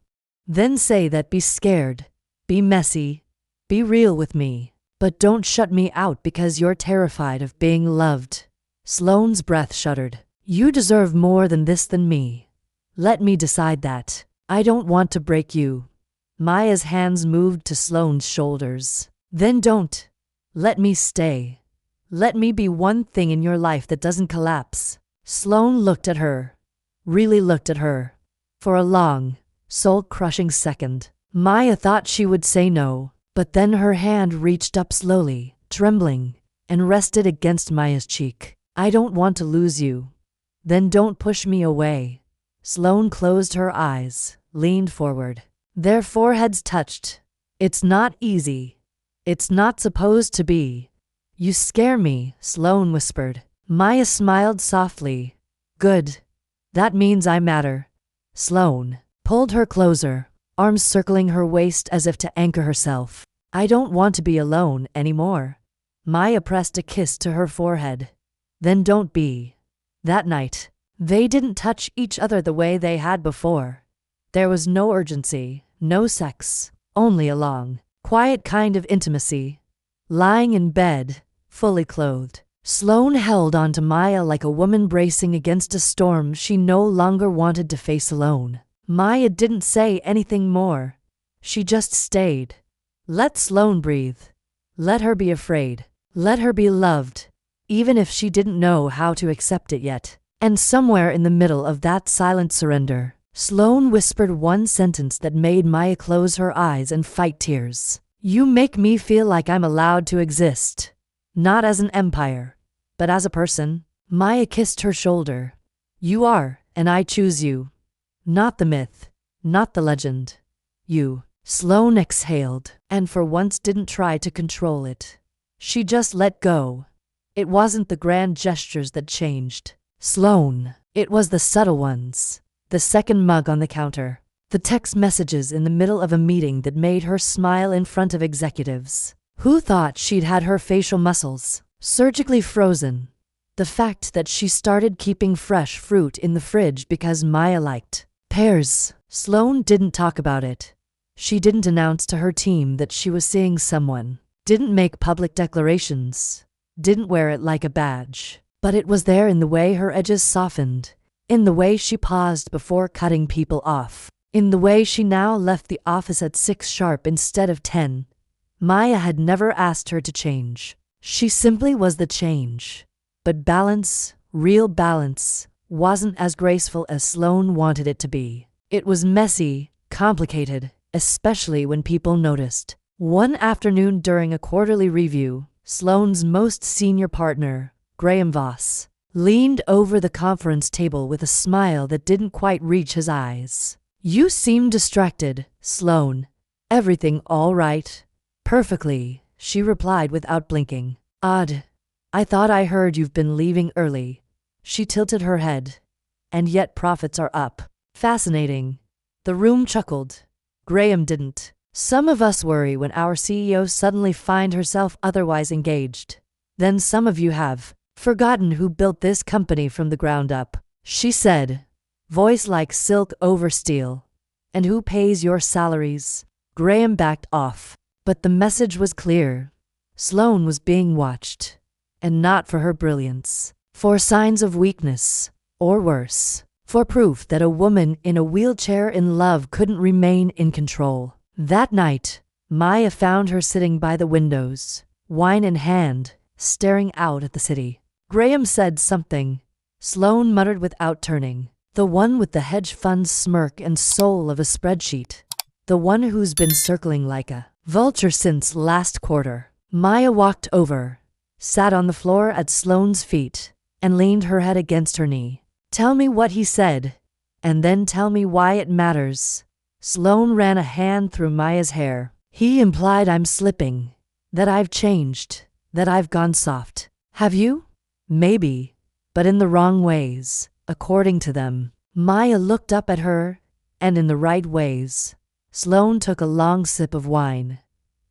"Then say that. Be scared. Be messy. Be real with me. But don't shut me out because you're terrified of being loved." Sloane's breath shuddered. "You deserve more than this than me. Let me decide that. I don't want to break you." Maya's hands moved to Sloane's shoulders. "Then don't. Let me stay. Let me be one thing in your life that doesn't collapse." Sloane looked at her. Really looked at her. For a long, soul-crushing second. Maya thought she would say no, but then her hand reached up slowly, trembling, and rested against Maya's cheek. "I don't want to lose you. Then don't push me away." Sloane closed her eyes, leaned forward. Their foreheads touched. "It's not easy. It's not supposed to be." "You scare me," Sloane whispered. Maya smiled softly. "Good. That means I matter." Sloane pulled her closer. arms circling her waist as if to anchor herself. I don't want to be alone anymore. Maya pressed a kiss to her forehead. Then don't be. That night, they didn't touch each other the way they had before. There was no urgency, no sex, only a long, quiet kind of intimacy. Lying in bed, fully clothed, Sloane held on to Maya like a woman bracing against a storm she no longer wanted to face alone. Maya didn't say anything more. She just stayed. Let Sloane breathe. Let her be afraid. Let her be loved, even if she didn't know how to accept it yet. And somewhere in the middle of that silent surrender, Sloane whispered one sentence that made Maya close her eyes and fight tears. You make me feel like I'm allowed to exist. Not as an empire, but as a person. Maya kissed her shoulder. You are, and I choose you. Not the myth, not the legend. You. Sloane exhaled, and for once didn't try to control it. She just let go. It wasn't the grand gestures that changed Sloane. It was the subtle ones. The second mug on the counter. The text messages in the middle of a meeting that made her smile in front of executives. Who thought she'd had her facial muscles surgically frozen? The fact that she started keeping fresh fruit in the fridge because Maya liked pears. Sloane didn't talk about it. She didn't announce to her team that she was seeing someone. Didn't make public declarations. Didn't wear it like a badge. But it was there in the way her edges softened. In the way she paused before cutting people off. In the way she now left the office at 6 sharp instead of 10. Maya had never asked her to change. She simply was the change. But balance, real balance, wasn't as graceful as Sloane wanted it to be. It was messy, complicated, especially when people noticed. One afternoon during a quarterly review, Sloane's most senior partner, Graham Voss, leaned over the conference table with a smile that didn't quite reach his eyes. You seem distracted, Sloane. Everything all right? Perfectly, she replied without blinking. Odd. I thought I heard you've been leaving early. She tilted her head. And yet profits are up. Fascinating. The room chuckled. Graham didn't. Some of us worry when our CEO suddenly finds herself otherwise engaged. Then some of you have forgotten who built this company from the ground up, she said, voice like silk over steel. And who pays your salaries? Graham backed off. But the message was clear. Sloane was being watched. And not for her brilliance. For signs of weakness. Or worse. For proof that a woman in a wheelchair in love couldn't remain in control. That night, Maya found her sitting by the windows, wine in hand, staring out at the city. Graham said something. Sloane muttered without turning. The one with the hedge fund's smirk and soul of a spreadsheet. The one who's been circling like a vulture since last quarter. Maya walked over, sat on the floor at Sloane's feet, and leaned her head against her knee. Tell me what he said, and then tell me why it matters. Sloane ran a hand through Maya's hair. He implied I'm slipping, that I've changed, that I've gone soft. Have you? Maybe, but in the wrong ways, according to them. Maya looked up at her, and in the right ways. Sloane took a long sip of wine.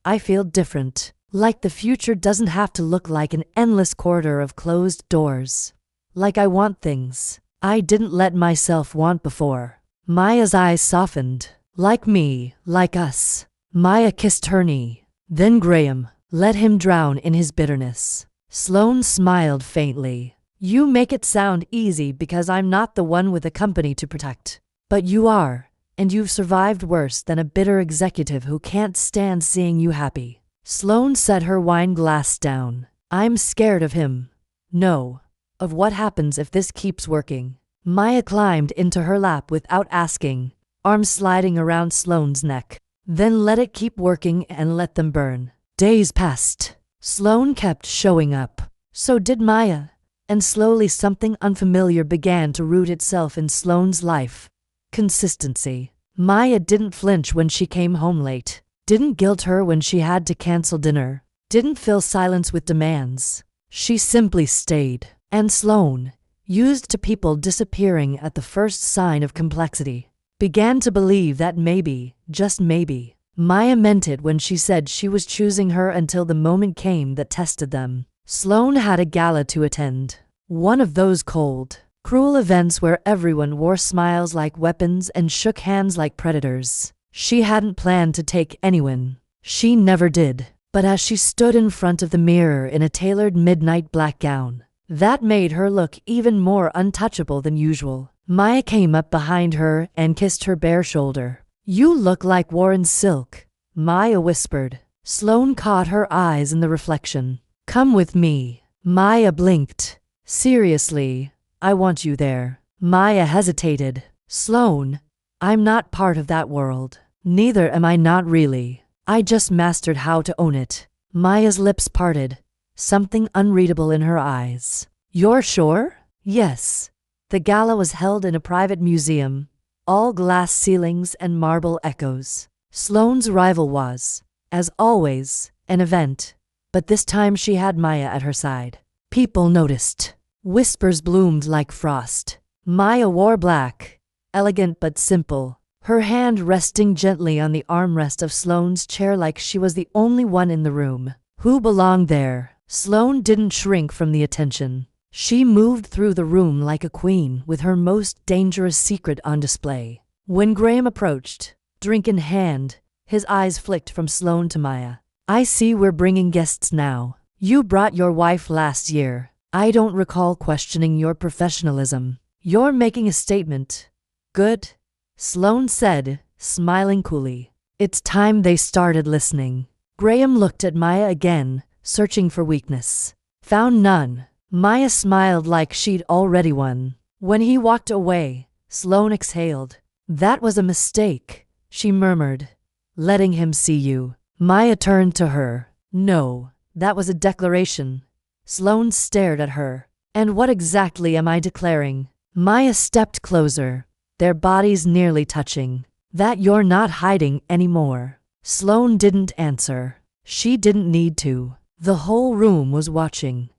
I feel different, like the future doesn't have to look like an endless corridor of closed doors. Like I want things I didn't let myself want before. Maya's eyes softened. Like me, like us. Maya kissed her knee. Then Graham let him drown in his bitterness. Sloane smiled faintly. You make it sound easy because I'm not the one with a company to protect. But you are, and you've survived worse than a bitter executive who can't stand seeing you happy. Sloane set her wine glass down. I'm scared of him. No. Of what happens if this keeps working. Maya climbed into her lap without asking, arms sliding around Sloane's neck. Then let it keep working and let them burn. Days passed. Sloane kept showing up. So did Maya. And slowly something unfamiliar began to root itself in Sloane's life. Consistency. Maya didn't flinch when she came home late. Didn't guilt her when she had to cancel dinner. Didn't fill silence with demands. She simply stayed. And Sloane, used to people disappearing at the first sign of complexity, began to believe that maybe, just maybe, Maya meant it when she said she was choosing her until the moment came that tested them. Sloane had a gala to attend. One of those cold, cruel events where everyone wore smiles like weapons and shook hands like predators. She hadn't planned to take anyone. She never did. But as she stood in front of the mirror in a tailored midnight black gown, that made her look even more untouchable than usual. Maya came up behind her and kissed her bare shoulder. "You look like worn silk," Maya whispered. Sloane caught her eyes in the reflection. "Come with me." Maya blinked. "Seriously, I want you there." Maya hesitated. "Sloane, I'm not part of that world. Neither am I, not really. I just mastered how to own it." Maya's lips parted, something unreadable in her eyes. "You're sure?" "Yes." The gala was held in a private museum, all glass ceilings and marble echoes. Sloane's arrival was, as always, an event, but this time she had Maya at her side. People noticed. Whispers bloomed like frost. Maya wore black, elegant but simple, her hand resting gently on the armrest of Sloane's chair like she was the only one in the room who belonged there. Sloane didn't shrink from the attention. She moved through the room like a queen with her most dangerous secret on display. When Graham approached, drink in hand, his eyes flicked from Sloane to Maya. "I see we're bringing guests now. You brought your wife last year. I don't recall questioning your professionalism. You're making a statement." "Good," Sloane said, smiling coolly. It's time they started listening. Graham looked at Maya again, searching for weakness. Found none. Maya smiled like she'd already won. When he walked away, Sloane exhaled. "That was a mistake," she murmured. "Letting him see you." Maya turned to her. "No, that was a declaration." Sloane stared at her. "And what exactly am I declaring?" Maya stepped closer, their bodies nearly touching. "That you're not hiding anymore." Sloane didn't answer. She didn't need to. The whole room was watching.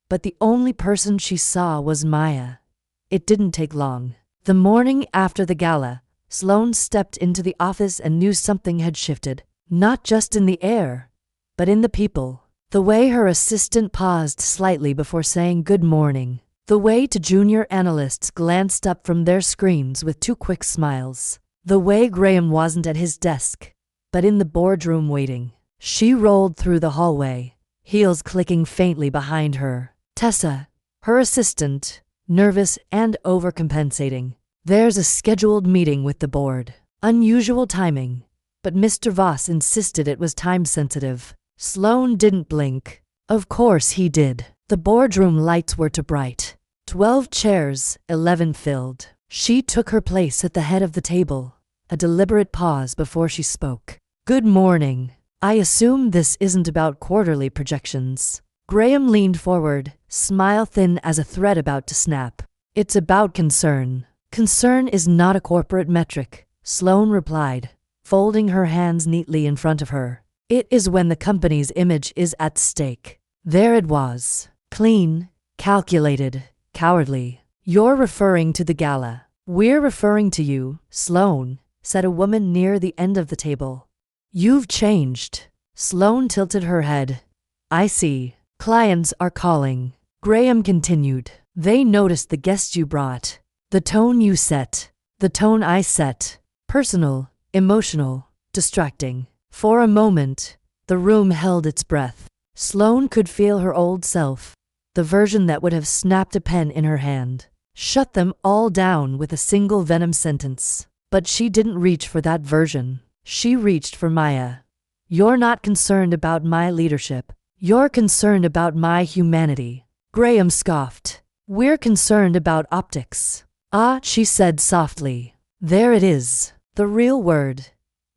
But the only person she saw was Maya. It didn't take long. The morning after the gala, Sloane stepped into the office and knew something had shifted. Not just in the air, but in the people. The way her assistant paused slightly before saying good morning. The way two junior analysts glanced up from their screens with two quick smiles. The way Graham wasn't at his desk, but in the boardroom waiting. She rolled through the hallway, heels clicking faintly behind her. Tessa, her assistant, nervous and overcompensating. "There's a scheduled meeting with the board." Unusual timing, but Mr. Voss insisted it was time-sensitive. Sloane didn't blink. Of course he did. The boardroom lights were too bright. 12 chairs, 11 filled. She took her place at the head of the table, a deliberate pause before she spoke. "Good morning. I assume this isn't about quarterly projections." Graham leaned forward, smile thin as a thread about to snap. "It's about concern." "Concern is not a corporate metric," Sloane replied, folding her hands neatly in front of her. "It is when the company's image is at stake." There it was. Clean, calculated, cowardly. "You're referring to the gala." "We're referring to you, Sloane," said a woman near the end of the table. "You've changed." Sloane tilted her head. "I see. Clients are calling." Graham continued. "They noticed the guests you brought. The tone you set. The tone I set. Personal, emotional, distracting." For a moment, the room held its breath. Sloane could feel her old self, the version that would have snapped a pen in her hand, shut them all down with a single venom sentence. But she didn't reach for that version. She reached for Maya. "You're not concerned about my leadership. You're concerned about my humanity." Graham scoffed. "We're concerned about optics." "Ah," she said softly. "There it is. The real word."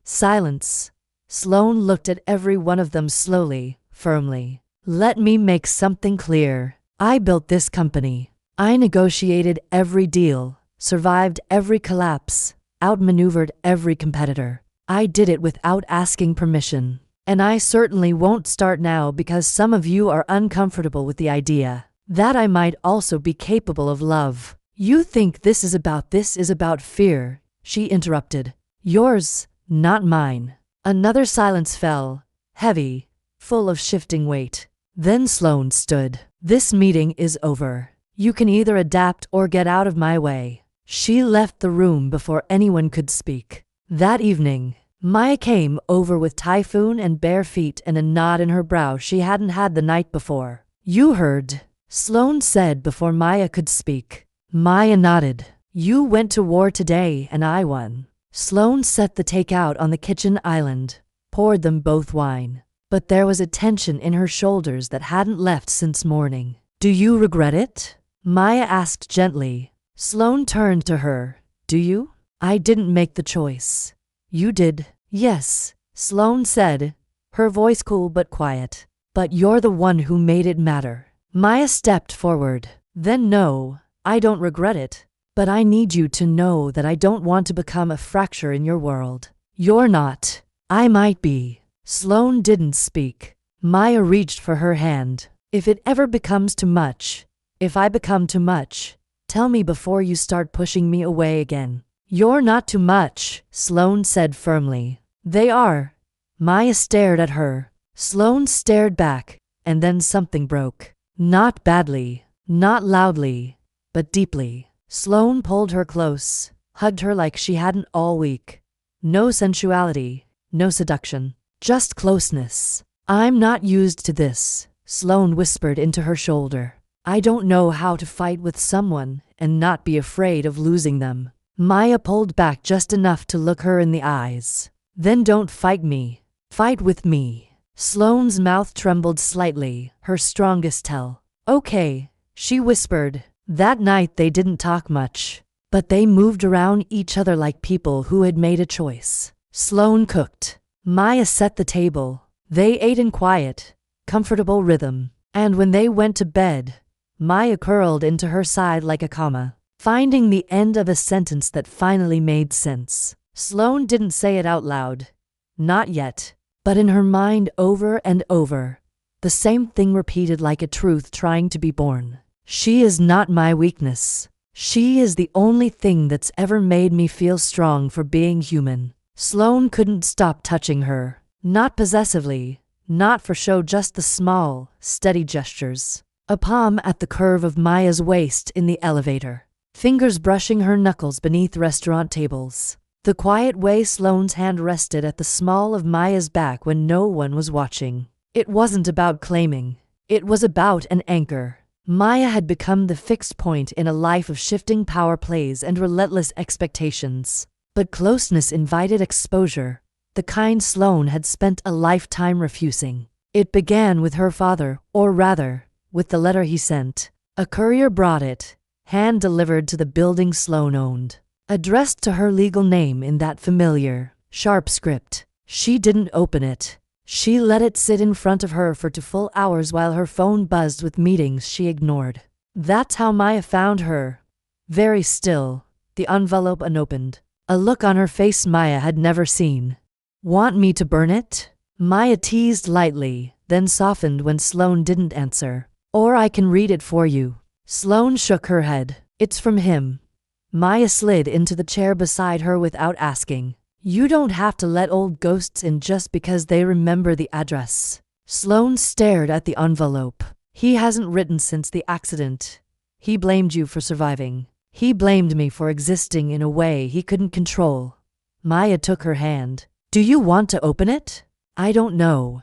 Silence. Sloane looked at every one of them slowly, firmly. "Let me make something clear. I built this company. I negotiated every deal, survived every collapse, outmaneuvered every competitor. I did it without asking permission. And I certainly won't start now because some of you are uncomfortable with the idea that I might also be capable of love. You think this is about fear, she interrupted. Yours, not mine. Another silence fell, heavy, full of shifting weight. Then Sloane stood. This meeting is over. You can either adapt or get out of my way. She left the room before anyone could speak. That evening, Maya came over with typhoon and bare feet and a knot in her brow she hadn't had the night before. You heard, Sloane said before Maya could speak. Maya nodded. You went to war today and I won. Sloane set the takeout on the kitchen island, poured them both wine. But there was a tension in her shoulders that hadn't left since morning. Do you regret it? Maya asked gently. Sloane turned to her. Do you? I didn't make the choice. You did. Yes, Sloane said, her voice cool but quiet. But you're the one who made it matter. Maya stepped forward. Then no, I don't regret it. But I need you to know that I don't want to become a fracture in your world. You're not. I might be. Sloane didn't speak. Maya reached for her hand. If it ever becomes too much, if I become too much, tell me before you start pushing me away again. You're not too much, Sloane said firmly. They are. Maya stared at her. Sloane stared back, and then something broke. Not badly, not loudly, but deeply. Sloane pulled her close, hugged her like she hadn't all week. No sensuality, no seduction, just closeness. I'm not used to this, Sloane whispered into her shoulder. I don't know how to fight with someone and not be afraid of losing them. Maya pulled back just enough to look her in the eyes. Then don't fight me. Fight with me. Sloane's mouth trembled slightly, her strongest tell. Okay, she whispered. That night they didn't talk much, but they moved around each other like people who had made a choice. Sloane cooked. Maya set the table. They ate in quiet, comfortable rhythm. And when they went to bed, Maya curled into her side like a comma, finding the end of a sentence that finally made sense. Sloane didn't say it out loud. Not yet. But in her mind over and over, the same thing repeated like a truth trying to be born. She is not my weakness. She is the only thing that's ever made me feel strong for being human. Sloane couldn't stop touching her. Not possessively, not for show, just the small, steady gestures. A palm at the curve of Maya's waist in the elevator. Fingers brushing her knuckles beneath restaurant tables. The quiet way Sloane's hand rested at the small of Maya's back when no one was watching. It wasn't about claiming. It was about an anchor. Maya had become the fixed point in a life of shifting power plays and relentless expectations. But closeness invited exposure, the kind Sloane had spent a lifetime refusing. It began with her father, or rather, with the letter he sent. A courier brought it, hand-delivered to the building Sloane owned. Addressed to her legal name in that familiar, sharp script. She didn't open it. She let it sit in front of her for 2 full hours while her phone buzzed with meetings she ignored. That's how Maya found her. Very still, the envelope unopened. A look on her face Maya had never seen. Want me to burn it? Maya teased lightly, then softened when Sloane didn't answer. Or I can read it for you. Sloane shook her head. It's from him. Maya slid into the chair beside her without asking. You don't have to let old ghosts in just because they remember the address. Sloane stared at the envelope. He hasn't written since the accident. He blamed you for surviving. He blamed me for existing in a way he couldn't control. Maya took her hand. Do you want to open it? I don't know.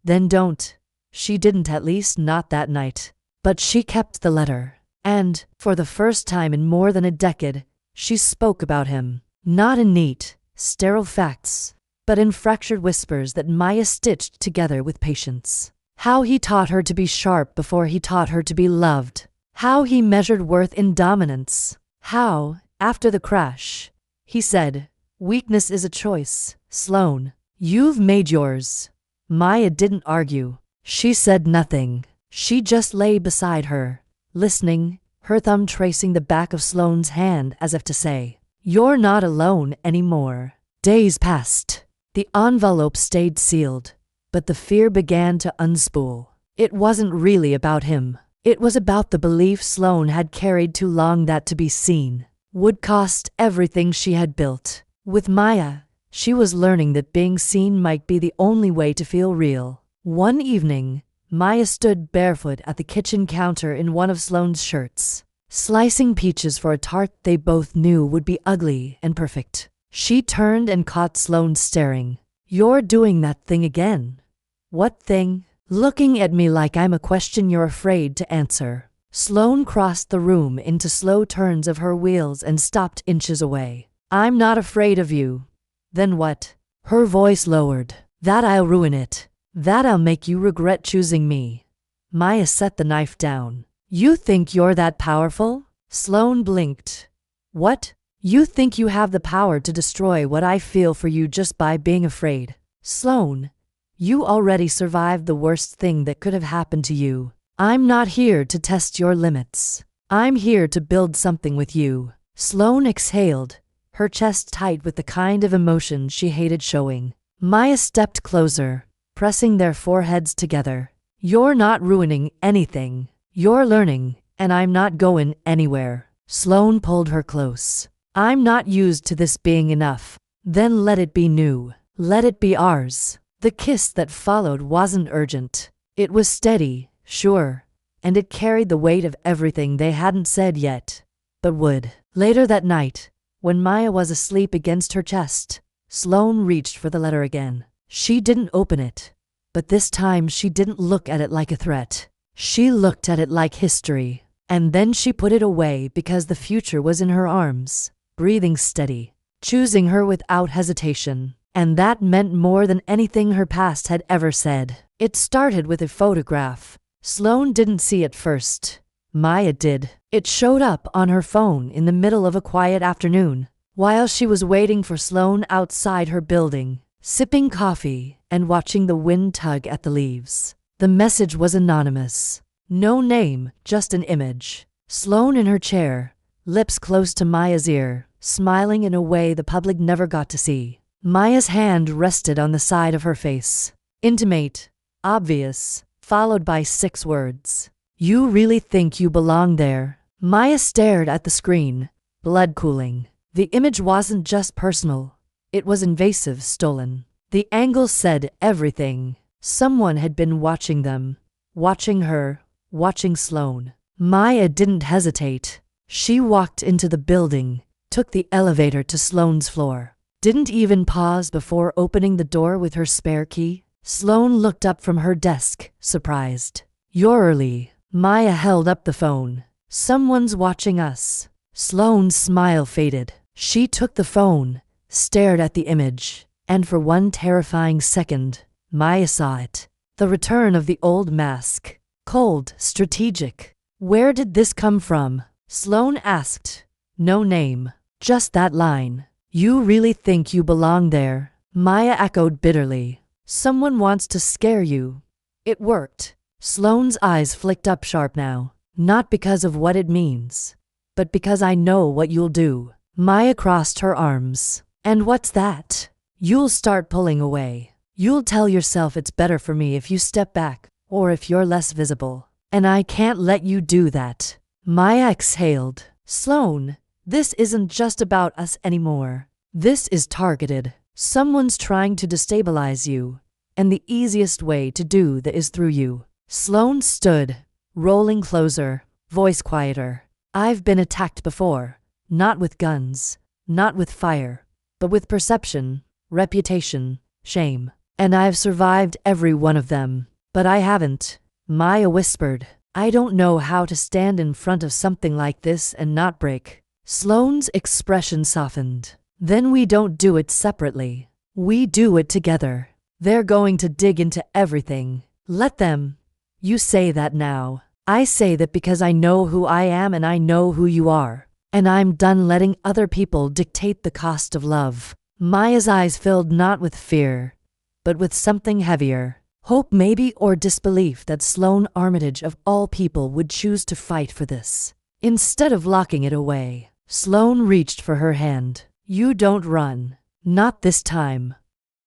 Then don't. She didn't, at least not that night. But she kept the letter. And, for the first time in more than a decade, she spoke about him. Not in neat, sterile facts, but in fractured whispers that Maya stitched together with patience. How he taught her to be sharp before he taught her to be loved. How he measured worth in dominance. How, after the crash, he said, weakness is a choice, Sloane. You've made yours. Maya didn't argue. She said nothing. She just lay beside her, listening, her thumb tracing the back of Sloane's hand as if to say, you're not alone anymore. Days passed. The envelope stayed sealed, but the fear began to unspool. It wasn't really about him. It was about the belief Sloane had carried too long that to be seen, would cost everything she had built. With Maya, she was learning that being seen might be the only way to feel real. One evening, Maya stood barefoot at the kitchen counter in one of Sloane's shirts, slicing peaches for a tart they both knew would be ugly and perfect. She turned and caught Sloane staring. "You're doing that thing again." "What thing?" "Looking at me like I'm a question you're afraid to answer." Sloane crossed the room into slow turns of her wheels and stopped inches away. "I'm not afraid of you." "Then what?" Her voice lowered. "That I'll ruin it. That I'll make you regret choosing me." Maya set the knife down. "You think you're that powerful?" Sloane blinked. "What? You think you have the power to destroy what I feel for you just by being afraid?" "Sloane, you already survived the worst thing that could have happened to you. I'm not here to test your limits. I'm here to build something with you." Sloane exhaled, her chest tight with the kind of emotion she hated showing. Maya stepped closer, pressing their foreheads together. "You're not ruining anything. You're learning, and I'm not going anywhere." Sloane pulled her close. "I'm not used to this being enough." "Then let it be new. Let it be ours." The kiss that followed wasn't urgent. It was steady, sure, and it carried the weight of everything they hadn't said yet, but would. Later that night, when Maya was asleep against her chest, Sloane reached for the letter again. She didn't open it, but this time she didn't look at it like a threat. She looked at it like history, and then she put it away because the future was in her arms, breathing steady, choosing her without hesitation. And that meant more than anything her past had ever said. It started with a photograph. Sloane didn't see it first. Maya did. It showed up on her phone in the middle of a quiet afternoon, while she was waiting for Sloane outside her building, sipping coffee and watching the wind tug at the leaves. The message was anonymous. No name, just an image. Sloane in her chair, lips close to Maya's ear, smiling in a way the public never got to see. Maya's hand rested on the side of her face. Intimate, obvious, followed by 6 words. "You really think you belong there?" Maya stared at the screen, blood cooling. The image wasn't just personal. It was invasive, stolen. The angle said everything. Someone had been watching them. Watching her. Watching Sloane. Maya didn't hesitate. She walked into the building, took the elevator to Sloane's floor. Didn't even pause before opening the door with her spare key. Sloane looked up from her desk, surprised. "You're early." Maya held up the phone. "Someone's watching us." Sloane's smile faded. She took the phone, stared at the image, and for one terrifying second, Maya saw it. The return of the old mask. Cold, strategic. "Where did this come from?" Sloane asked. No name. Just that line. "You really think you belong there?" Maya echoed bitterly. "Someone wants to scare you." It worked. Sloane's eyes flicked up sharp now. "Not because of what it means, but because I know what you'll do." Maya crossed her arms. "And what's that?" "You'll start pulling away. You'll tell yourself it's better for me if you step back, or if you're less visible. And I can't let you do that." Maya exhaled. "Sloane, this isn't just about us anymore. This is targeted. Someone's trying to destabilize you, and the easiest way to do that is through you." Sloane stood, rolling closer, voice quieter. "I've been attacked before, not with guns, not with fire, but with perception, reputation, shame. And I've survived every one of them. But I haven't." Maya whispered. "I don't know how to stand in front of something like this and not break." Sloane's expression softened. "Then we don't do it separately. We do it together. They're going to dig into everything. Let them." "You say that now." "I say that because I know who I am and I know who you are. And I'm done letting other people dictate the cost of love." Maya's eyes filled not with fear, but with something heavier. Hope maybe, or disbelief that Sloane Armitage of all people would choose to fight for this. Instead of locking it away, Sloane reached for her hand. "You don't run. Not this time."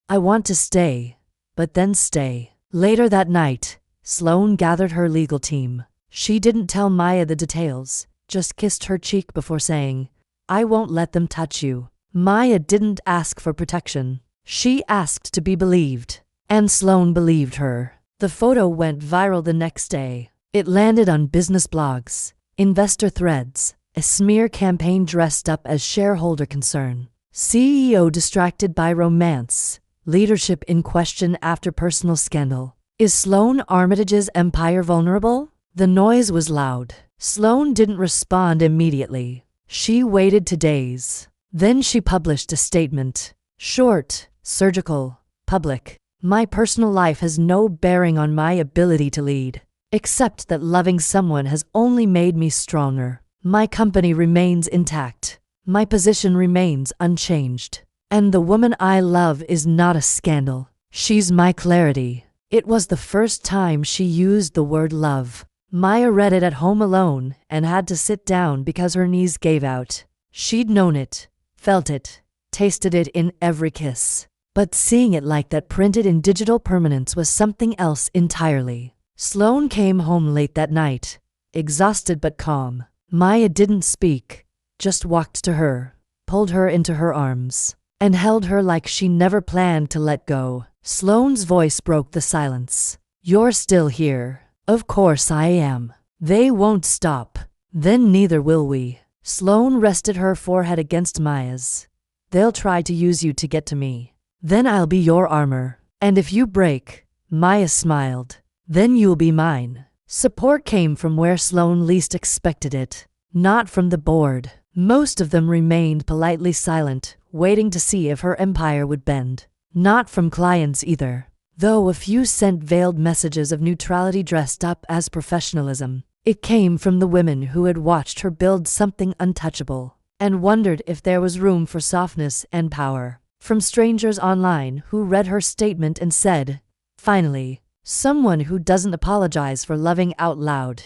"I want to stay, but then stay." Later that night, Sloane gathered her legal team. She didn't tell Maya the details, just kissed her cheek before saying, I won't let them touch you. Maya didn't ask for protection. She asked to be believed. And Sloane believed her. The photo went viral the next day. It landed on business blogs, investor threads, a smear campaign dressed up as shareholder concern. CEO distracted by romance, leadership in question after personal scandal. Is Sloane Armitage's empire vulnerable? The noise was loud. Sloane didn't respond immediately. She waited 2 days. Then she published a statement. Short, surgical, public. My personal life has no bearing on my ability to lead, except that loving someone has only made me stronger. My company remains intact. My position remains unchanged. And the woman I love is not a scandal. She's my clarity. It was the first time she used the word love. Maya read it at home alone and had to sit down because her knees gave out. She'd known it, felt it, tasted it in every kiss. But seeing it like that printed in digital permanence was something else entirely. Sloane came home late that night, exhausted but calm. Maya didn't speak, just walked to her, pulled her into her arms, and held her like she never planned to let go. Sloane's voice broke the silence. You're still here. Of course I am. They won't stop. Then neither will we. Sloane rested her forehead against Maya's. They'll try to use you to get to me. Then I'll be your armor. And if you break, Maya smiled, then you'll be mine. Support came from where Sloane least expected it. Not from the board. Most of them remained politely silent, waiting to see if her empire would bend. Not from clients either. Though a few sent veiled messages of neutrality dressed up as professionalism. It came from the women who had watched her build something untouchable and wondered if there was room for softness and power. From strangers online who read her statement and said, finally, someone who doesn't apologize for loving out loud.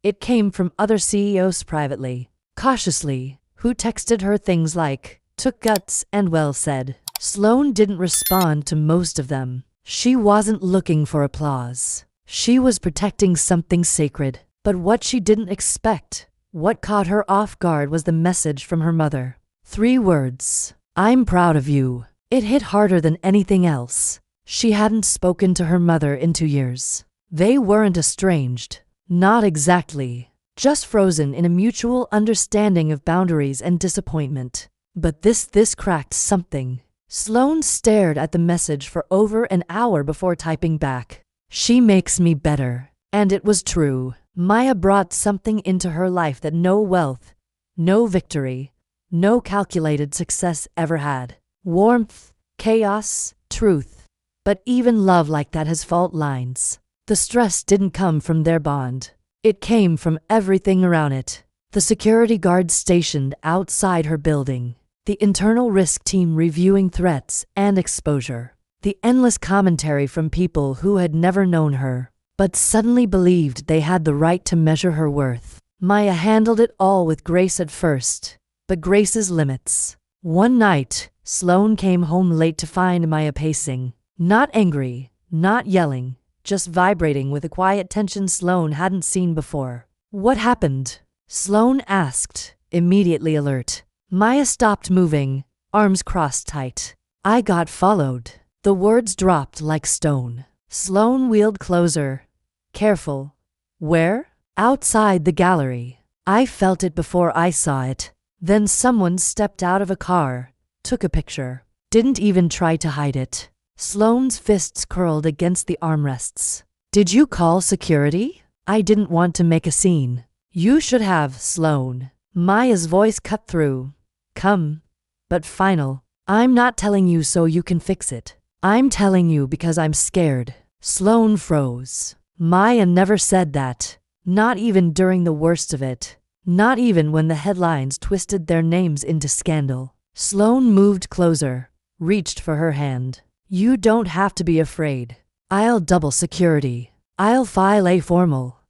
It came from other CEOs privately, cautiously, who texted her things like, took guts and well said. Sloane didn't respond to most of them. She wasn't looking for applause. She was protecting something sacred. But what she didn't expect, what caught her off guard, was the message from her mother. 3 words. I'm proud of you. It hit harder than anything else. She hadn't spoken to her mother in 2 years. They weren't estranged. Not exactly. Just frozen in a mutual understanding of boundaries and disappointment. But this cracked something. Sloane stared at the message for over an hour before typing back. She makes me better. And it was true. Maya brought something into her life that no wealth, no victory, no calculated success ever had. Warmth, chaos, truth. But even love like that has fault lines. The stress didn't come from their bond. It came from everything around it. The security guards stationed outside her building. The internal risk team reviewing threats and exposure. The endless commentary from people who had never known her, but suddenly believed they had the right to measure her worth. Maya handled it all with grace at first, but grace's limits. One night, Sloane came home late to find Maya pacing. Not angry, not yelling, just vibrating with a quiet tension Sloane hadn't seen before. What happened? Sloane asked, immediately alert. Maya stopped moving, arms crossed tight. I got followed. The words dropped like stone. Sloane wheeled closer. Careful. Where? Outside the gallery. I felt it before I saw it. Then someone stepped out of a car, took a picture. Didn't even try to hide it. Sloane's fists curled against the armrests. Did you call security? I didn't want to make a scene. You should have, Sloane. Maya's voice cut through. Come. But final. I'm not telling you so you can fix it. I'm telling you because I'm scared. Sloane froze. Maya never said that. Not even during the worst of it. Not even when the headlines twisted their names into scandal. Sloane moved closer, reached for her hand. You don't have to be afraid. I'll double security. I'll file a formal.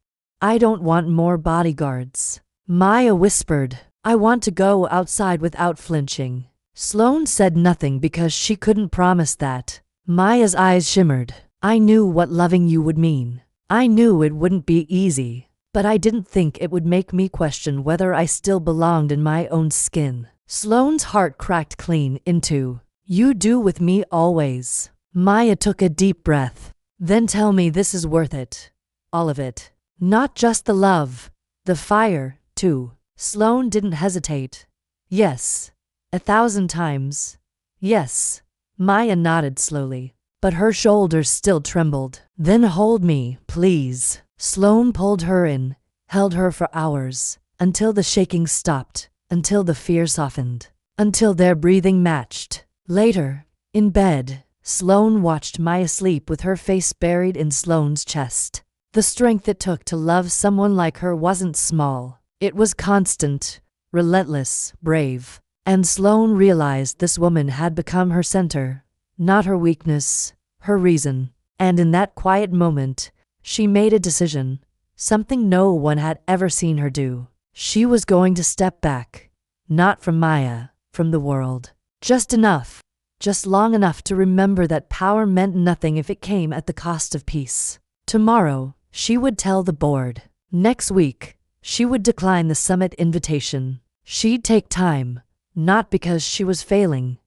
I don't want more bodyguards. Maya whispered. I want to go outside without flinching. Sloane said nothing because she couldn't promise that. Maya's eyes shimmered. I knew what loving you would mean. I knew it wouldn't be easy. but I didn't think it would make me question whether I still belonged in my own skin. Sloane's heart cracked clean in two. You do with me always. Maya took a deep breath. Then tell me this is worth it. All of it. Not just the love. The fire, too. Sloane didn't hesitate. Yes. 1,000 times. Yes. Maya nodded slowly, but her shoulders still trembled. Then hold me, please. Sloane pulled her in, held her for hours, until the shaking stopped, until the fear softened, until their breathing matched. Later, in bed, Sloane watched Maya sleep with her face buried in Sloane's chest. The strength it took to love someone like her wasn't small. It was constant, relentless, brave. And Sloane realized this woman had become her center, not her weakness, her reason. And in that quiet moment, she made a decision, something no one had ever seen her do. She was going to step back, not from Maya, from the world. Just enough, just long enough to remember that power meant nothing if it came at the cost of peace. Tomorrow, she would tell the board. Next week, she would decline the summit invitation. She'd take time, not because she was failing,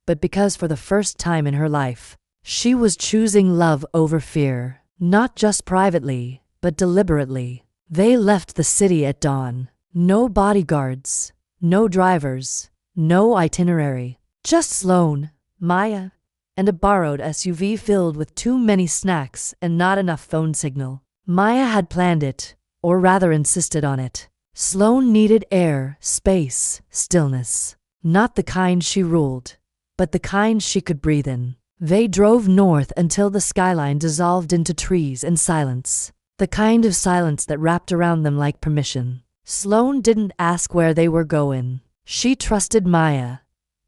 but because for the first time in her life, she was choosing love over fear, not just privately, but deliberately. They left the city at dawn. No bodyguards, no drivers, no itinerary. Just Sloane, Maya, and a borrowed SUV filled with too many snacks and not enough phone signal. Maya had planned it, or rather insisted on it. Sloane needed air, space, stillness. Not the kind she ruled, but the kind she could breathe in. They drove north until the skyline dissolved into trees and silence. The kind of silence that wrapped around them like permission. Sloane didn't ask where they were going. She trusted Maya.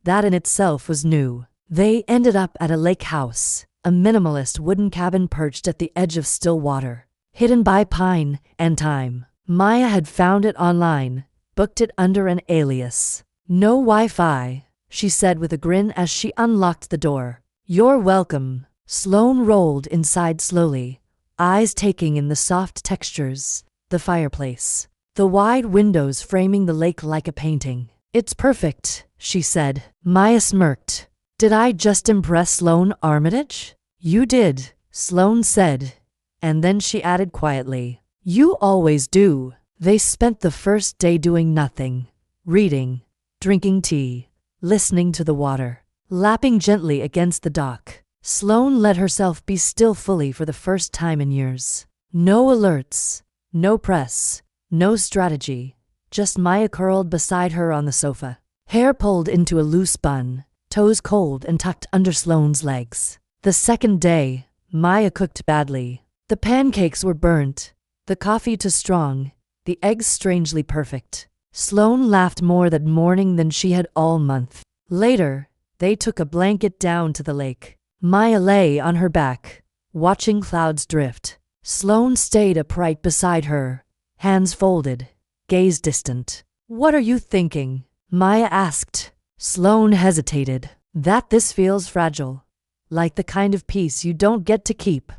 That in itself was new. They ended up at a lake house, a minimalist wooden cabin perched at the edge of still water, hidden by pine and thyme. Maya had found it online, booked it under an alias. No Wi-Fi, she said with a grin as she unlocked the door. You're welcome. Sloane rolled inside slowly, eyes taking in the soft textures, the fireplace, the wide windows framing the lake like a painting. It's perfect, she said. Maya smirked. Did I just impress Sloane Armitage? You did, Sloane said, and then she added quietly. You always do. They spent the first day doing nothing, reading, drinking tea, listening to the water, lapping gently against the dock. Sloane let herself be still fully for the first time in years. No alerts, no press, no strategy, just Maya curled beside her on the sofa, hair pulled into a loose bun, toes cold and tucked under Sloane's legs. The second day, Maya cooked badly. The pancakes were burnt, the coffee too strong, the eggs strangely perfect. Sloane laughed more that morning than she had all month. Later, they took a blanket down to the lake. Maya lay on her back, watching clouds drift. Sloane stayed upright beside her, hands folded, gaze distant. What are you thinking? Maya asked. Sloane hesitated. That this feels fragile. Like the kind of peace you don't get to keep.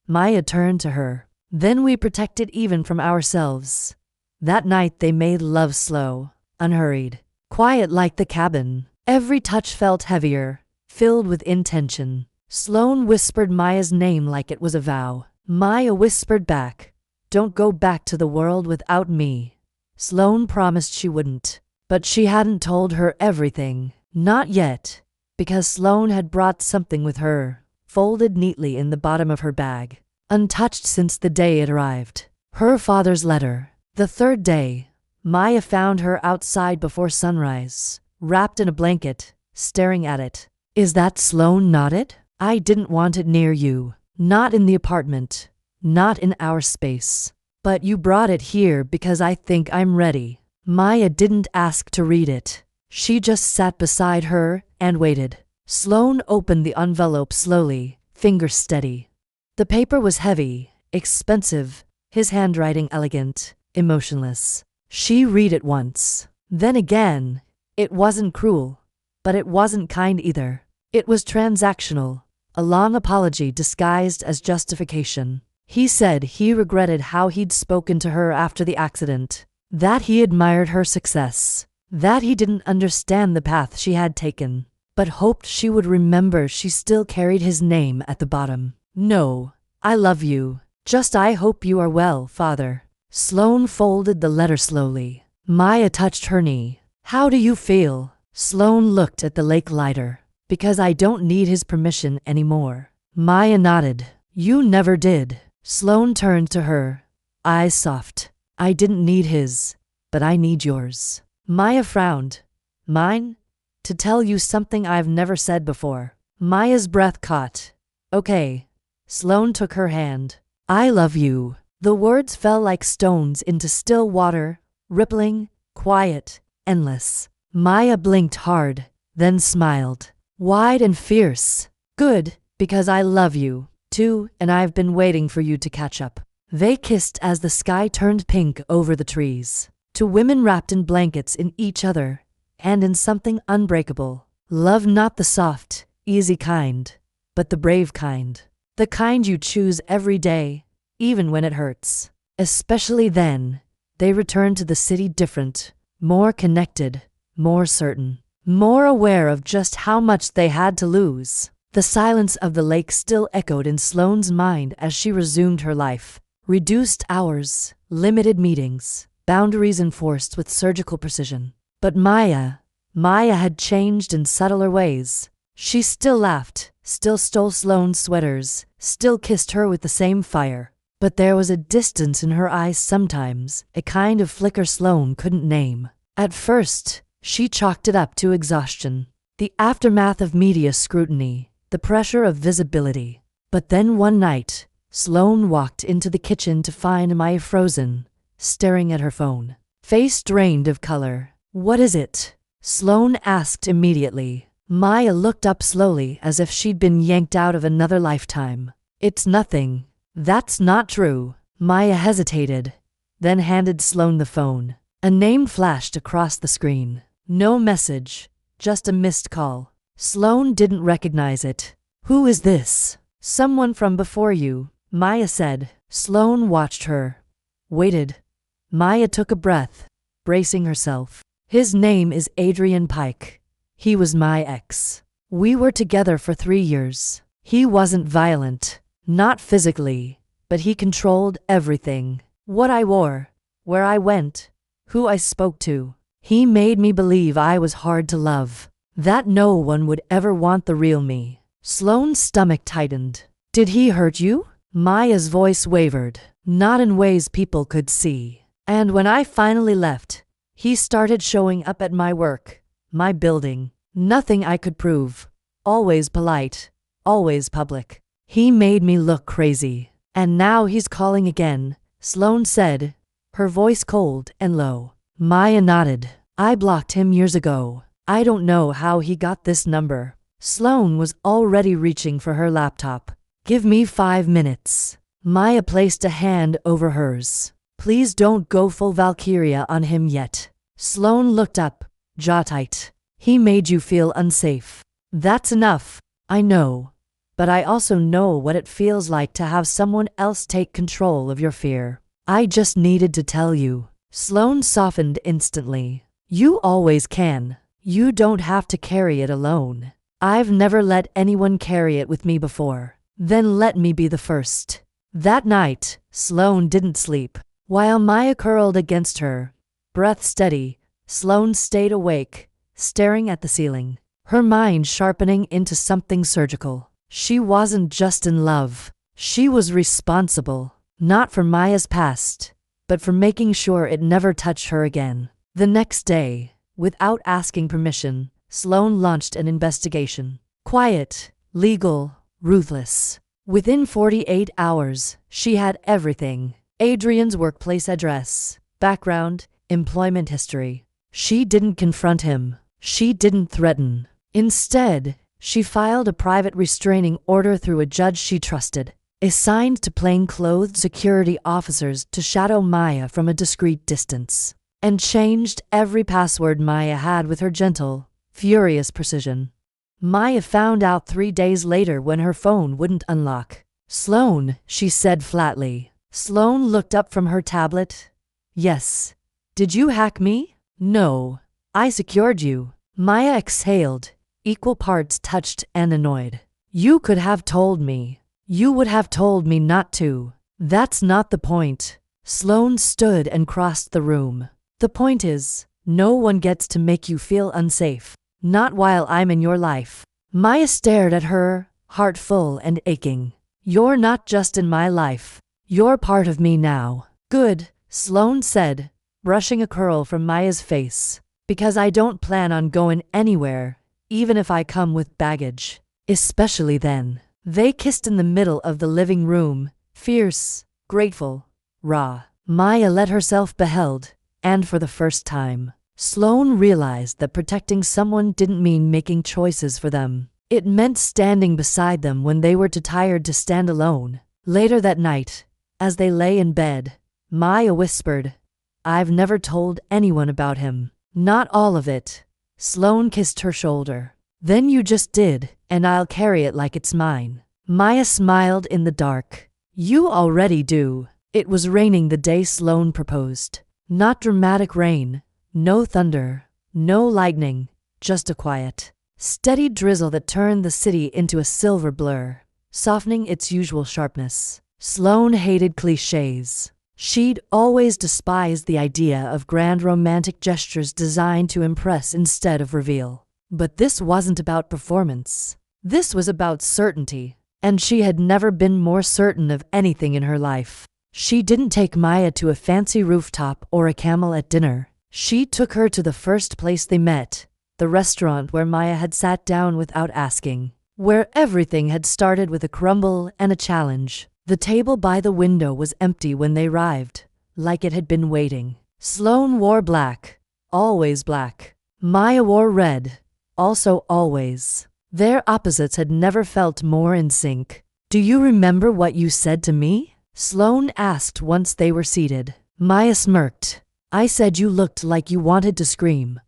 Maya turned to her. Then we protect it even from ourselves. That night they made love slow, unhurried, quiet like the cabin. Every touch felt heavier, filled with intention. Sloane whispered Maya's name like it was a vow. Maya whispered back, don't go back to the world without me. Sloane promised she wouldn't, but she hadn't told her everything. Not yet, because Sloane had brought something with her, folded neatly in the bottom of her bag, untouched since the day it arrived. Her father's letter. The third day, Maya found her outside before sunrise, wrapped in a blanket, staring at it. Is that? Sloane nodded. I didn't want it near you. Not in the apartment. Not in our space. But you brought it here because I think I'm ready. Maya didn't ask to read it. She just sat beside her and waited. Sloane opened the envelope slowly, fingers steady. The paper was heavy, expensive, his handwriting elegant, emotionless. She read it once. Then again. It wasn't cruel, but it wasn't kind either. It was transactional, a long apology disguised as justification. He said he regretted how he'd spoken to her after the accident, that he admired her success, that he didn't understand the path she had taken, but hoped she would remember she still carried his name at the bottom. "No, I love you. Just I hope you are well, Father." Sloane folded the letter slowly. Maya touched her knee. "How do you feel?" Sloane looked at the lake lighter. "Because I don't need his permission anymore." Maya nodded. "You never did." Sloane turned to her, eyes soft. "I didn't need his, but I need yours." Maya frowned. "Mine? To tell you something I've never said before." Maya's breath caught. "Okay." Sloane took her hand. "I love you." The words fell like stones into still water, rippling, quiet, endless. Maya blinked hard, then smiled. Wide and fierce. "Good, because I love you, too, and I've been waiting for you to catch up." They kissed as the sky turned pink over the trees. Two women wrapped in blankets in each other, and in something unbreakable. Love, not the soft, easy kind, but the brave kind. The kind you choose every day, even when it hurts. Especially then. They returned to the city different, more connected, more certain, more aware of just how much they had to lose. The silence of the lake still echoed in Sloane's mind as she resumed her life. Reduced hours, limited meetings, boundaries enforced with surgical precision. But Maya had changed in subtler ways. She still laughed, still stole Sloane's sweaters, still kissed her with the same fire. But there was a distance in her eyes sometimes, a kind of flicker Sloane couldn't name. At first, she chalked it up to exhaustion, the aftermath of media scrutiny, the pressure of visibility. But then one night, Sloane walked into the kitchen to find Maya frozen, staring at her phone. Face drained of color. "What is it?" Sloane asked immediately. Maya looked up slowly as if she'd been yanked out of another lifetime. "It's nothing." "That's not true." Maya hesitated, then handed Sloane the phone. A name flashed across the screen. No message, just a missed call. Sloane didn't recognize it. "Who is this?" "Someone from before you," Maya said. Sloane watched her. Waited. Maya took a breath, bracing herself. "His name is Adrian Pike. He was my ex. We were together for 3 years. He wasn't violent. Not physically, but he controlled everything. What I wore, where I went, who I spoke to. He made me believe I was hard to love, that no one would ever want the real me." Sloane's stomach tightened. "Did he hurt you?" Maya's voice wavered. "Not in ways people could see. And when I finally left, he started showing up at my work, my building. Nothing I could prove. Always polite, always public. He made me look crazy. And now he's calling again," Sloane said, her voice cold and low. Maya nodded. "I blocked him years ago. I don't know how he got this number." Sloane was already reaching for her laptop. "Give me 5 minutes." Maya placed a hand over hers. "Please don't go full Valkyria on him yet." Sloane looked up, jaw tight. "He made you feel unsafe." "That's enough. I know. But I also know what it feels like to have someone else take control of your fear. I just needed to tell you." Sloane softened instantly. "You always can. You don't have to carry it alone. I've never let anyone carry it with me before. Then let me be the first." That night, Sloane didn't sleep. While Maya curled against her, breath steady, Sloane stayed awake, staring at the ceiling, her mind sharpening into something surgical. She wasn't just in love. She was responsible, not for Maya's past, but for making sure it never touched her again. The next day, without asking permission, Sloane launched an investigation. Quiet, legal, ruthless. Within 48 hours, she had everything. Adrian's workplace address, background, employment history. She didn't confront him. She didn't threaten. Instead, she filed a private restraining order through a judge she trusted, assigned to plainclothed security officers to shadow Maya from a discreet distance, and changed every password Maya had with her gentle, furious precision. Maya found out 3 days later when her phone wouldn't unlock. Sloane, she said flatly. Sloane looked up from her tablet. Yes. Did you hack me? No. I secured you. Maya exhaled, equal parts touched and annoyed. You could have told me. You would have told me not to. That's not the point. Sloane stood and crossed the room. The point is, no one gets to make you feel unsafe. Not while I'm in your life. Maya stared at her, heart full and aching. You're not just in my life. You're part of me now. Good, Sloane said, brushing a curl from Maya's face. Because I don't plan on going anywhere, even if I come with baggage. Especially then. They kissed in the middle of the living room, fierce, grateful, raw. Maya let herself be held, and for the first time, Sloane realized that protecting someone didn't mean making choices for them. It meant standing beside them when they were too tired to stand alone. Later that night, as they lay in bed, Maya whispered, I've never told anyone about him. Not all of it. Sloane kissed her shoulder. Then you just did, and I'll carry it like it's mine. Maya smiled in the dark. You already do. It was raining the day Sloane proposed. Not dramatic rain, no thunder, no lightning, just a quiet, steady drizzle that turned the city into a silver blur, softening its usual sharpness. Sloane hated cliches. She'd always despised the idea of grand romantic gestures designed to impress instead of reveal. But this wasn't about performance. This was about certainty, and she had never been more certain of anything in her life. She didn't take Maya to a fancy rooftop or a camel at dinner. She took her to the first place they met, the restaurant where Maya had sat down without asking, where everything had started with a crumble and a challenge. The table by the window was empty when they arrived, like it had been waiting. Sloane wore black, always black. Maya wore red, also always. Their opposites had never felt more in sync. Do you remember what you said to me? Sloane asked once they were seated. Maya smirked. I said you looked like you wanted to scream,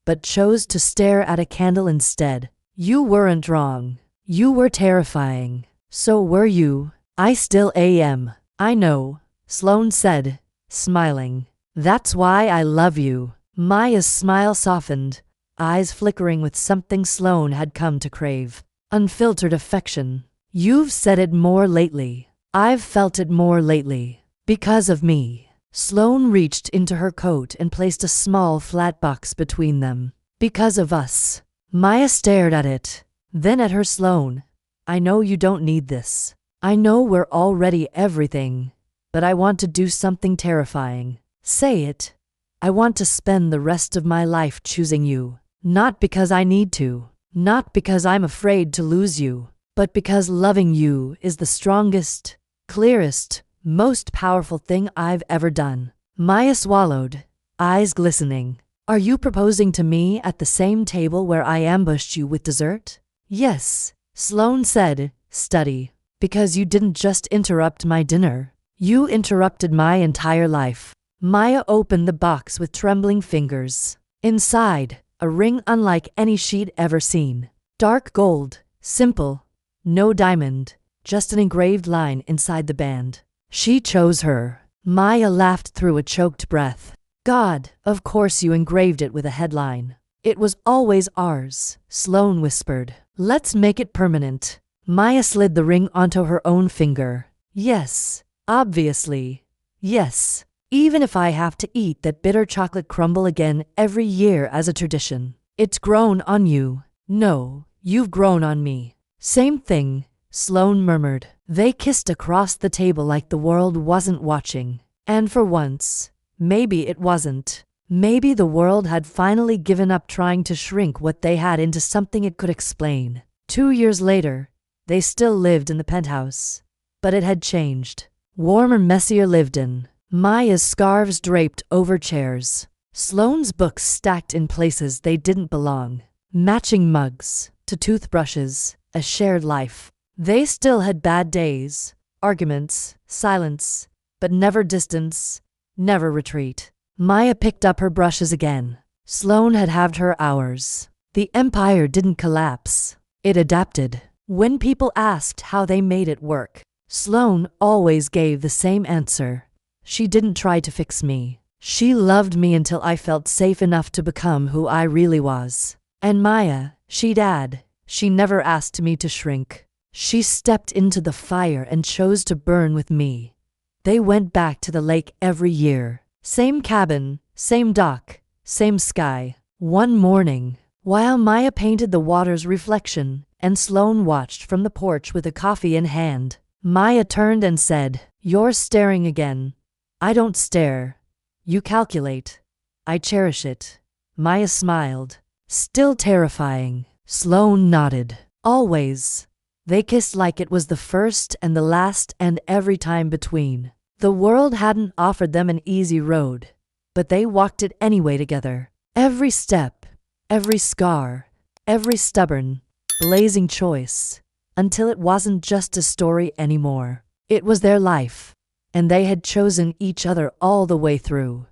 but chose to stare at a candle instead. You weren't wrong. You were terrifying. So were you. I still am. I know, Sloane said, smiling. That's why I love you. Maya's smile softened, eyes flickering with something Sloane had come to crave. Unfiltered affection. You've said it more lately. I've felt it more lately. Because of me. Sloane reached into her coat and placed a small flat box between them. Because of us. Maya stared at it, then at her. Sloane, I know you don't need this. I know we're already everything, but I want to do something terrifying. Say it. I want to spend the rest of my life choosing you. Not because I need to, not because I'm afraid to lose you, but because loving you is the strongest, clearest, most powerful thing I've ever done. Maya swallowed, eyes glistening. Are you proposing to me at the same table where I ambushed you with dessert? Yes, Sloane said, steady. Because you didn't just interrupt my dinner. You interrupted my entire life. Maya opened the box with trembling fingers. Inside, a ring unlike any she'd ever seen. Dark gold, simple, no diamond, just an engraved line inside the band. She chose her. Maya laughed through a choked breath. God, of course you engraved it with a headline. It was always ours, Sloane whispered. Let's make it permanent. Maya slid the ring onto her own finger. Yes, obviously. Yes, even if I have to eat that bitter chocolate crumble again every year as a tradition. It's grown on you. No, you've grown on me. Same thing, Sloane murmured. They kissed across the table like the world wasn't watching. And for once, maybe it wasn't. Maybe the world had finally given up trying to shrink what they had into something it could explain. 2 years later, they still lived in the penthouse, but it had changed. Warmer, messier lived in. Maya's scarves draped over chairs. Sloane's books stacked in places they didn't belong. Matching mugs to toothbrushes, a shared life. They still had bad days, arguments, silence, but never distance, never retreat. Maya picked up her brushes again. Sloane had halved her hours. The empire didn't collapse. It adapted. When people asked how they made it work, Sloane always gave the same answer. She didn't try to fix me. She loved me until I felt safe enough to become who I really was. And Maya, she'd add, she never asked me to shrink. She stepped into the fire and chose to burn with me. They went back to the lake every year. Same cabin, same dock, same sky. One morning, while Maya painted the water's reflection and Sloane watched from the porch with a coffee in hand, Maya turned and said, "You're staring again." "I don't stare. You calculate. I cherish it." Maya smiled. "Still terrifying." Sloane nodded. "Always." They kissed like it was the first and the last and every time between. The world hadn't offered them an easy road, but they walked it anyway together. Every step, every scar, every stubborn, blazing choice, until it wasn't just a story anymore. It was their life, and they had chosen each other all the way through.